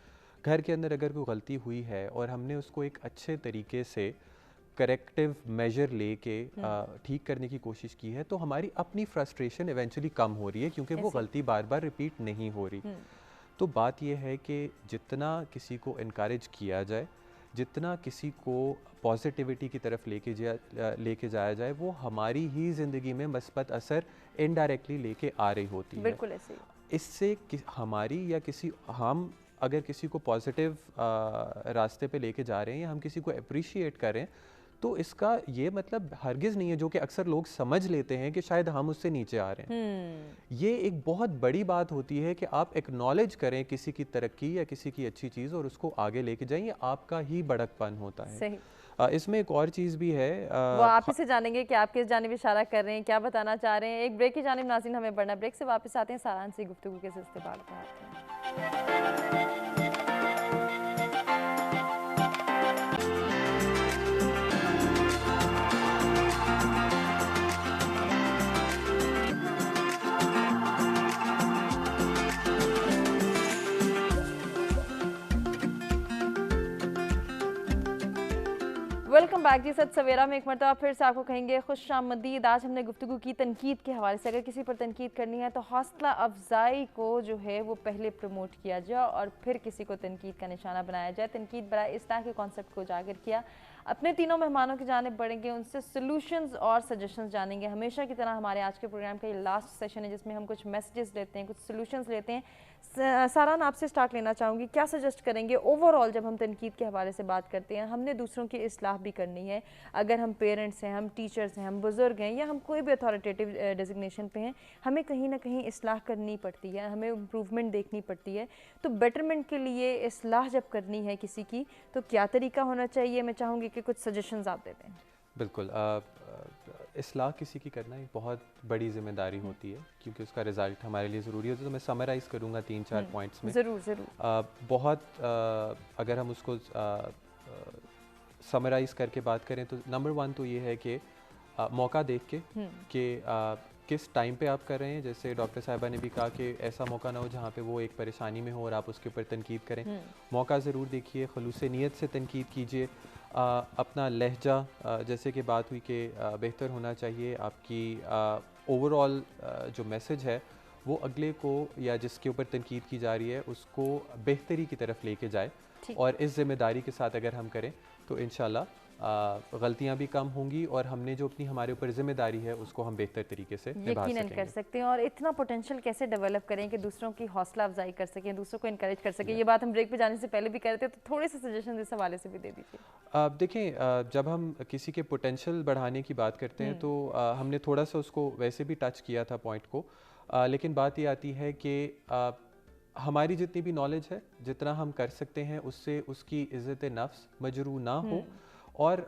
घर के अंदर अगर कोई गलती हुई है और हमने उसको एक अच्छे तरीके से करेक्टिव मेजर लेके ठीक करने की कोशिश की है, तो हमारी अपनी फ्रस्ट्रेशन इवेंचुअली कम हो रही है, क्योंकि वो गलती बार बार रिपीट नहीं हो रही। तो बात यह है कि जितना किसी को इनकरेज किया जाए, जितना किसी को पॉजिटिविटी की तरफ लेके जाया जाए, वो हमारी ही ज़िंदगी में मस्बत असर इनडायरेक्टली लेके आ रही होती है। बिल्कुल ऐसे ही। इससे हमारी या हम अगर किसी को पॉजिटिव रास्ते पे लेके जा रहे हैं या हम किसी को अप्रिशिएट कर रहे हैं, तो इसका ये मतलब हरगिज़ नहीं है, जो कि अक्सर लोग समझ लेते हैं कि शायद हम उससे नीचे आ रहे हैं। ये एक बहुत बड़ी बात होती है कि आप एक्नॉलेज करें किसी की तरक्की या किसी की अच्छी चीज़ और उसको आगे लेके जाएं, ये आपका ही बड़कपन होता है। सही। इसमें एक और चीज़ भी है, वो आप ही से जानेंगे कि आप किस जानिब इशारा कर रहे हैं, क्या बताना चाह रहे हैं। एक ब्रेक की जानिब नाज़रीन हमें बढ़ना, ब्रेक से वापस आते हैं, सारांश से गुफ्तगू के सिलसिले बढ़ाते हैं। वेलकम बैक जी। सच सवेरा में एक मरतबा फिर से आपको कहेंगे खुश आमदीद। आज हमने गुफ्तगू की तनकीद के हवाले से। अगर किसी पर तनकीद करनी है तो हौसला अफजाई को जो है वो पहले प्रमोट किया जाए और फिर किसी को तनकीद का निशाना बनाया जाए। तनकीद बराए इस्लाह के कॉन्सेप्ट को उजागर किया। अपने तीनों मेहमानों की जानिब बढ़ेंगे, उनसे सॉल्यूशंस और सजेशंस जानेंगे। हमेशा की तरह हमारे आज के प्रोग्राम का ये लास्ट सेशन है जिसमें हम कुछ मैसेजेस लेते हैं, कुछ सॉल्यूशंस लेते हैं। सारान, आपसे स्टार्ट लेना चाहूँगी, क्या सजेस्ट करेंगे ओवरऑल जब हम तनकीद के हवाले से बात करते हैं? हमने दूसरों की इस्लाह भी करनी है, अगर हम पेरेंट्स हैं, हम टीचर्स हैं, हम बुज़ुर्ग हैं, या हम कोई भी अथॉरिटेटिव डेजिग्नेशन पे हैं, हमें कहीं ना कहीं इस्लाह करनी पड़ती है, हमें इम्प्रूवमेंट देखनी पड़ती है। तो बेटरमेंट के लिए इस्लाह जब करनी है किसी की तो क्या तरीका होना चाहिए? मैं चाहूँगी कि कुछ सजेशंस आप देते हैं। बिल्कुल, इस्लाह किसी की करना एक बहुत बड़ी जिम्मेदारी होती है, क्योंकि उसका रिज़ल्ट हमारे लिए ज़रूरी होता है। तो मैं समराइज़ करूँगा 3-4 पॉइंट्स में। ज़रूर ज़रूर। अगर हम उसको समराइज़ करके बात करें तो नंबर 1 तो ये है कि मौका देख के कि किस टाइम पे आप कर रहे हैं। जैसे डॉक्टर साहिबा ने भी कहा कि ऐसा मौका ना हो जहाँ पे वो एक परेशानी में हो और आप उसके ऊपर तनकीद करें। मौका ज़रूर देखिए, खलूस नीयत से तनकीद कीजिए। अपना लहजा, जैसे कि बात हुई कि बेहतर होना चाहिए। आपकी ओवरऑल जो मैसेज है वो अगले को या जिसके ऊपर तनकीद की जा रही है उसको बेहतरी की तरफ लेके जाए, और इस जिम्मेदारी के साथ अगर हम करें तो इंशाल्लाह गलतियां भी कम होंगी और हमने जो अपनी हमारे ऊपर जिम्मेदारी है उसको हम बेहतर तरीके से निभा यकीनन कर सकते हैं। और इतना पोटेंशियल कैसे डेवलप करें कि दूसरों की हौसला अफजाई कर सकें, दूसरों को इनकरेज कर सकें? ये बात हम ब्रेक पे जाने से पहले भी कर रहे थे, तो थोड़े से सजेशन इस हवाले से भी दे दीजिए। देखें, जब हम किसी के पोटेंशियल बढ़ाने की बात करते हैं तो हमने थोड़ा सा उसको वैसे भी टच किया था पॉइंट को, लेकिन बात ये आती है कि हमारी जितनी भी नॉलेज है, जितना हम कर सकते हैं उससे उसकी इज़्ज़त नफ्स मजरू ना हो, और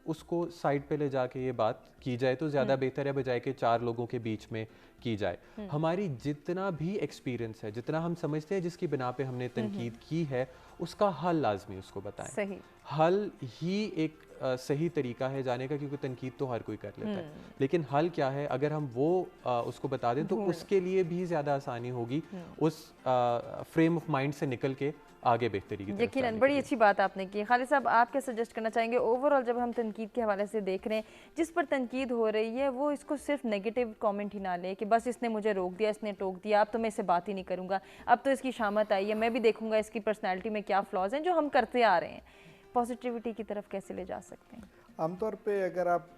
उसको साइड पे ले जाके ये बात की जाए तो ज़्यादा बेहतर है, बजाय कि 4 लोगों के बीच में की जाए। हमारी जितना भी एक्सपीरियंस है, जितना हम समझते हैं जिसकी बिना पे हमने तनकीद की है, उसका हल लाजमी उसको बताएं। सही। हल ही एक सही तरीका है जाने का, क्योंकि तनकीद तो हर कोई कर लेता है, लेकिन हल क्या है अगर हम वो उसको बता दें तो उसके लिए भी ज़्यादा आसानी होगी उस फ्रेम ऑफ माइंड से निकल के आगे बेहतरी की तरफ यकीनन जाने के बड़ी लिए। अच्छी बात आपने की। खालिद साहब, आप क्या सजेस्ट करना चाहेंगे ओवरऑल, जब हम तनकीद के हवाले से देख रहे हैं, जिस पर तनकीद हो रही है वो इसको सिर्फ नेगेटिव कमेंट ही ना ले कि बस इसने मुझे रोक दिया, इसने टोक दिया, अब तो मैं इससे बात ही नहीं करूँगा, अब तो इसकी शामत आई है, मैं भी देखूंगा इसकी पर्सनैलिटी में क्या फ्लॉज हैं, जो हम करते आ रहे हैं। पॉजिटिविटी की तरफ कैसे ले जा सकते हैं? आमतौर पे अगर आप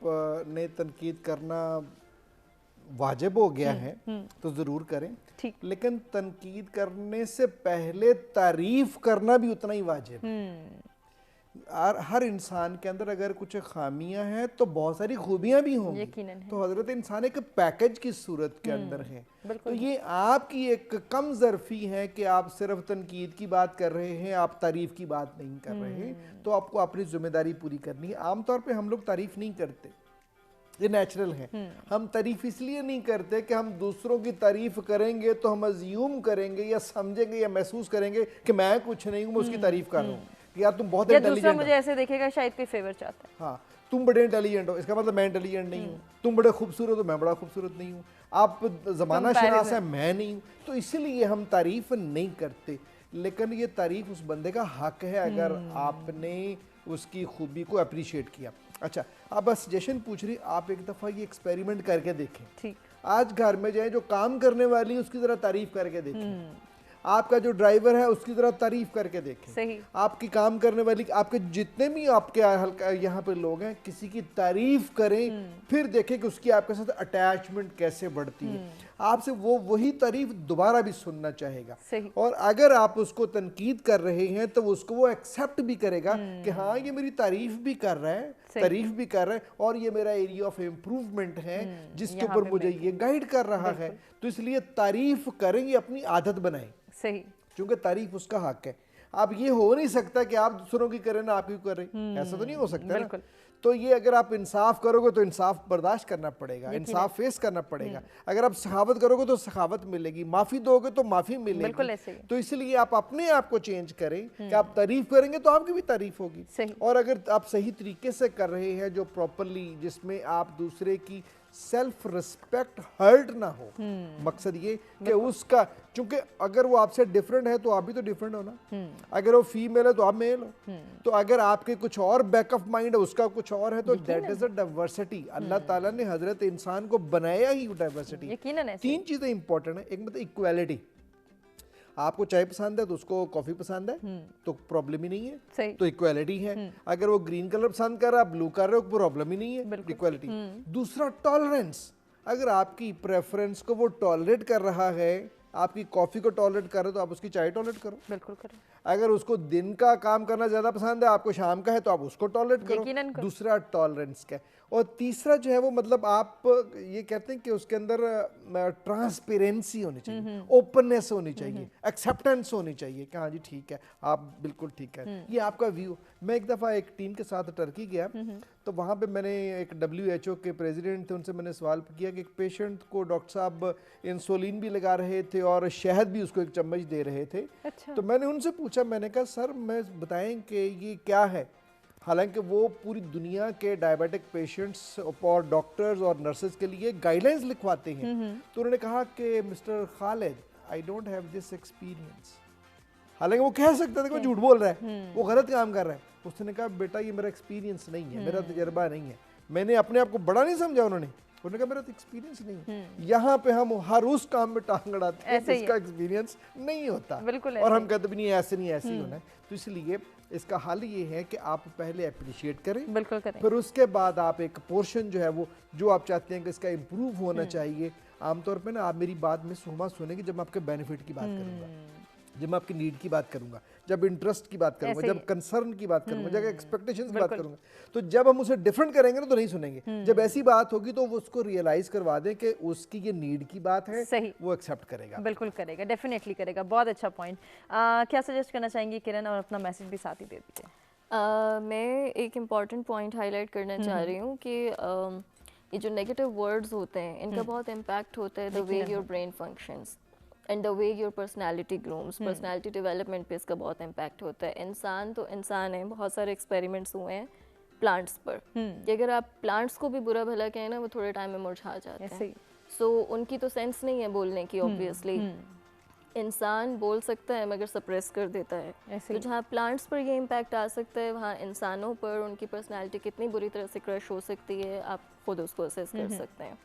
ने तनकीद करना वाजिब हो गया है तो ज़रूर करें, ठीक। लेकिन तनकीद करने से पहले तारीफ करना भी उतना ही वाजिब है। हर इंसान के अंदर अगर कुछ खामियां हैं तो बहुत सारी खूबियां भी होंगी, यकीनन है। तो हजरत इंसान एक पैकेज की सूरत के अंदर है। तो ये आपकी एक कम ज़रफ़ी है कि आप सिर्फ तनकीद की बात कर रहे हैं, आप तारीफ की बात नहीं कर रहे हैं, तो आपको अपनी जिम्मेदारी पूरी करनी है। आमतौर पे हम लोग तारीफ नहीं करते, ये नेचुरल है। हम तारीफ इसलिए नहीं करते कि हम दूसरों की तारीफ करेंगे तो हम अज्यूम करेंगे या समझेंगे या महसूस करेंगे कि मैं कुछ नहीं हूँ, मैं उसकी तारीफ कर रहा हूँ, यार तुम बहुत इंटेलिजेंट मुझे ऐसे देखेगा शायद कोई फेवर चाहता है। हाँ, तुम बड़े इंटेलिजेंट हो, इसका मतलब मैं इंटेलिजेंट नहीं हूँ। तुम बड़े खूबसूरत हो, मैं बड़ा खूबसूरत नहीं हूँ। आप ज़माना शनास है, मैं नहीं हूँ। तो इसीलिए हम तारीफ नहीं करते, लेकिन ये तारीफ उस बंदे का हक है अगर आपने उसकी खूबी को अप्रिशिएट किया। अच्छा, आप बस सजेशन पूछ रही, आप एक दफ़ा ये एक्सपेरिमेंट करके देखें। ठीक। आज घर में जाए, जो काम करने वाली है उसकी ज़रा तारीफ करके देखें। आपका जो ड्राइवर है उसकी ज़रा तारीफ करके देखें। सही। आपकी काम करने वाली, आपके जितने भी आपके हल्का यहाँ पे लोग हैं, किसी की तारीफ करें, फिर देखें कि उसकी आपके साथ अटैचमेंट कैसे बढ़ती है। आपसे वो वही तारीफ दोबारा भी सुनना चाहेगा। सही। और अगर आप उसको तनकीद कर रहे हैं तो उसको वो एक्सेप्ट भी करेगा कि हाँ, ये मेरी तारीफ भी कर रहा है, तारीफ भी कर रहा है, और ये मेरा एरिया ऑफ इम्प्रूवमेंट है जिसके ऊपर मुझे ये गाइड कर रहा है। तो इसलिए तारीफ करें, ये अपनी आदत बनाएं। सही। क्योंकि तारीफ उसका हक है। अब ये हो नहीं सकता कि आप दूसरों की करें ना आप की करें, ऐसा तो नहीं हो सकता ना। तो ये अगर आप इंसाफ करोगे तो इंसाफ बर्दाश्त करना पड़ेगा, इंसाफ फेस करना पड़ेगा। अगर आप सखावत करोगे तो सखावत मिलेगी, माफी दोगे तो माफी मिलेगी। तो इसलिए आप अपने आप को चेंज करें कि आप तारीफ करेंगे तो आपकी भी तारीफ होगी। और अगर आप सही तरीके से कर रहे हैं, जो प्रॉपरली, जिसमें आप दूसरे की सेल्फ रिस्पेक्ट हर्ट ना हो, मकसद ये कि उसका, क्योंकि अगर वो आपसे डिफरेंट है तो आप भी तो डिफरेंट हो ना। अगर वो फीमेल है तो आप मेल हो, तो अगर आपके कुछ और बैक ऑफ माइंड है, उसका कुछ और है, तो दैट इज अ डाइवर्सिटी। अल्लाह ताला ने हजरत इंसान को बनाया ही डाइवर्सिटी। तीन चीजें इंपॉर्टेंट है। एक मतलब इक्वालिटी, आपको चाय पसंद है तो उसको कॉफी पसंद है, तो प्रॉब्लम ही नहीं है, सही। तो इक्वालिटी है। अगर वो ग्रीन कलर पसंद कर रहा है, ब्लू कर रहे हो, प्रॉब्लम ही नहीं है, इक्वालिटी। दूसरा टॉलरेंस, अगर आपकी प्रेफरेंस को वो टॉलरेट कर रहा है, आपकी कॉफी को टॉलरेट कर रहे हो तो आप उसकी चाय टॉलरेट करो। बिल्कुल करो। अगर उसको दिन का काम करना ज्यादा पसंद है, आपको शाम का है, तो आप उसको टॉलरेट करो। दूसरा टॉलरेंस का। और तीसरा जो है वो मतलब आप ये कहते हैं कि उसके अंदर ट्रांसपेरेंसी होनी चाहिए, ओपननेस होनी चाहिए, एक्सेप्टेंस होनी चाहिए कि हाँ जी ठीक है, आप बिल्कुल ठीक है, ये आपका व्यू। मैं एक दफ़ा एक टीम के साथ टर्की गया, तो वहाँ पे मैंने एक WHO के प्रेसिडेंट थे, उनसे मैंने सवाल किया कि एक पेशेंट को डॉक्टर साहब इंसुलिन भी लगा रहे थे और शहद भी उसको एक चम्मच दे रहे थे। अच्छा। तो मैंने उनसे पूछा, मैंने कहा सर मैं बताएं कि ये क्या है। हालांकि वो पूरी दुनिया के डायबिटिक पेशेंट्स और डॉक्टर्स और नर्सेज के लिए गाइडलाइंस लिखवाते हैं। तो उन्होंने कहा कि mister Khalid, I don't have this experience. हालांकि वो कह सकता था कि वो झूठ बोल रहा है, वो गलत काम कर रहा है। उसने कहा बेटा ये मेरा एक्सपीरियंस नहीं है, मेरा तजर्बा नहीं है। मैंने अपने आप को बड़ा नहीं समझा, उन्होंने कहा मेरा तो एक्सपीरियंस नहीं है। यहाँ पे हम हर उस काम में टांग अड़ाते हैं जिसका एक्सपीरियंस नहीं होता, और हम कहते भी नहीं ऐसे नहीं, ऐसे ही होना है। तो इसलिए इसका हल ये है कि आप पहले अप्रिशिएट करें, बिल्कुल करें, फिर उसके बाद आप एक पोर्शन जो है वो जो आप चाहते हैं कि इसका इम्प्रूव होना चाहिए। आमतौर पे ना आप मेरी बात में सुमा सुनेंगे जब मैं आपके बेनिफिट की बात करूंगा, जब मैं आपकी नीड की बात करूंगा, जब इंटरेस्ट की बात करूंगा, जब कंसर्न की बात करूंगा, जब एक्सपेक्टेशंस की बात करूंगा। तो जब हम उसे डिफरेंट करेंगे ना तो नहीं सुनेंगे। जब ऐसी बात होगी तो वो उसको रियलाइज करवा दें कि उसकी ये नीड की बात है, सही, वो एक्सेप्ट करेगा। बिल्कुल करेगा, डेफिनेटली करेगा। बहुत अच्छा पॉइंट। क्या सजेस्ट करना चाहेंगे किरण, और अपना मैसेज भी साथ ही दे दीजिए। मैं एक इम्पॉर्टेंट पॉइंट हाईलाइट करना चाह रही हूँ कि ये जो नेगेटिव वर्ड्स होते हैं इनका बहुत इम्पैक्ट होता है the way your brain functions and the way your personality grooms, personality development पे इसका बहुत इम्पैक्ट होता है। इंसान तो इंसान है, बहुत सारे एक्सपेरिमेंट्स हुए हैं प्लांट्स पर कि अगर आप प्लांट्स को भी बुरा भला कहें ना वो थोड़े टाइम में मुरझा जाते हैं। सो उनकी तो सेंस नहीं है बोलने की ऑब्वियसली। इंसान बोल सकता है मगर सप्रेस कर देता है। तो जहाँ प्लांट्स पर ये इम्पैक्ट आ सकता है वहाँ इंसानों पर उनकी पर्सनालिटी कितनी बुरी तरह से क्रश हो सकती है आप खुद उसको असेस कर सकते हैं।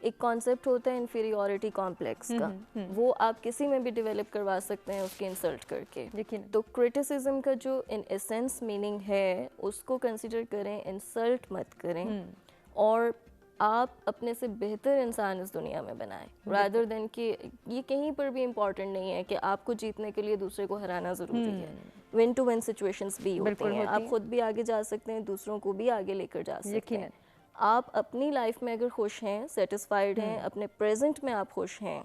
एक कॉन्सेप्ट होता है इन्फीरियॉरिटी कॉम्प्लेक्स का, वो आप किसी में भी डेवलप करवा सकते हैं उसकी इंसल्ट करके। तो क्रिटिसिज्म का जो इन एसेंस मीनिंग है उसको कंसिडर करें, इंसल्ट मत करें और आप अपने से बेहतर इंसान इस दुनिया में बनाएं रादर देन कि ये कहीं पर भी इम्पोर्टेंट नहीं है कि आपको जीतने के लिए दूसरे को हराना ज़रूरी है। विन टू विन सिचुएशंस भी होती हैं, आप खुद भी आगे जा सकते हैं, दूसरों को भी आगे लेकर जा सकते हैं। आप अपनी लाइफ में अगर खुश हैं, सेटिस्फाइड हैं, अपने प्रेजेंट में आप खुश हैं,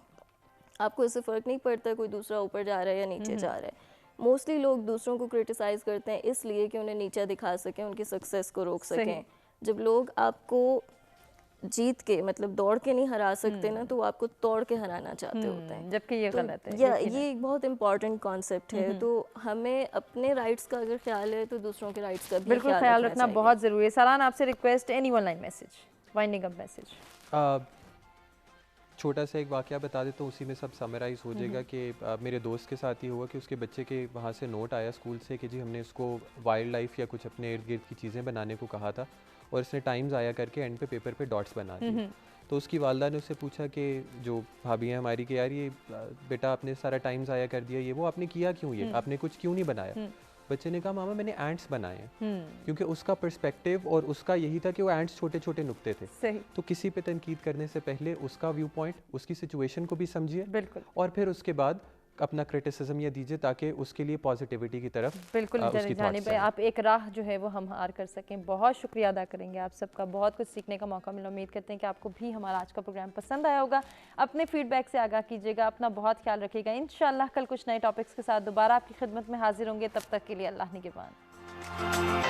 आपको इससे फ़र्क नहीं पड़ता कोई दूसरा ऊपर जा रहा है या नीचे जा रहा है। मोस्टली लोग दूसरों को क्रिटिसाइज़ करते हैं इसलिए कि उन्हें नीचा दिखा सकें, उनकी सक्सेस को रोक सकें। जब लोग आपको जीत के मतलब दौड़ के नहीं हरा सकते ना तो वो आपको तोड़ के हराना चाहते होते हैं, जबकि ये गलत है। ये एक बहुत इंपॉर्टेंट कॉन्सेप्ट है। तो हमें अपने राइट्स का अगर ख्याल है तो दूसरों के राइट्स का भी बिल्कुल ख्याल रखना बहुत ज़रूरी है। सलान आपसे request, any one line message, winding up message. छोटा सा एक वाक़या बता देता हूँ, उसी में सब समराइज़ हो जाएगा कि मेरे दोस्त के साथ ही हुआ कि उसके बच्चे के वहाँ से नोट आया स्कूल से कि जी हमने इसको वाइल्ड लाइफ या कुछ अपने इर्द गिर्द की चीज़ें बनाने को कहा था और इसने टाइम्स आया करके एंड पे पेपर पे डॉट्स बना दिए। तो उसकी वालदा ने उससे पूछा कि जो भाभी हैं हमारी कि यार ये बेटा आपने सारा टाइम्स आया कर दिया, ये वो आपने किया क्यों, ये आपने कुछ क्यों नहीं बनाया? बच्चे ने कहा मामा मैंने एंट्स बनाए हैं, क्योंकि उसका पर्सपेक्टिव और उसका यही था कि वो एंट्स छोटे छोटे नुक्ते थे। सही। तो किसी पे तनकीद करने से पहले उसका व्यू पॉइंट, उसकी सिचुएशन को भी समझिए बिल्कुल, और फिर उसके बाद अपना क्रिटिसिज्म ये दीजिए ताकि उसके लिए पॉजिटिविटी की तरफ बिल्कुल जाने पे आप एक राह जो है वो हम हार कर सकें। बहुत शुक्रिया अदा करेंगे आप सबका, बहुत कुछ सीखने का मौका मिला। उम्मीद करते हैं कि आपको भी हमारा आज का प्रोग्राम पसंद आया होगा। अपने फीडबैक से आगाह कीजिएगा, अपना बहुत ख्याल रखिएगा। इंशाल्लाह कल कुछ नए टॉपिक्स के साथ दोबारा आपकी खिदमत में हाजिर होंगे। तब तक के लिए अल्लाह निगहबान।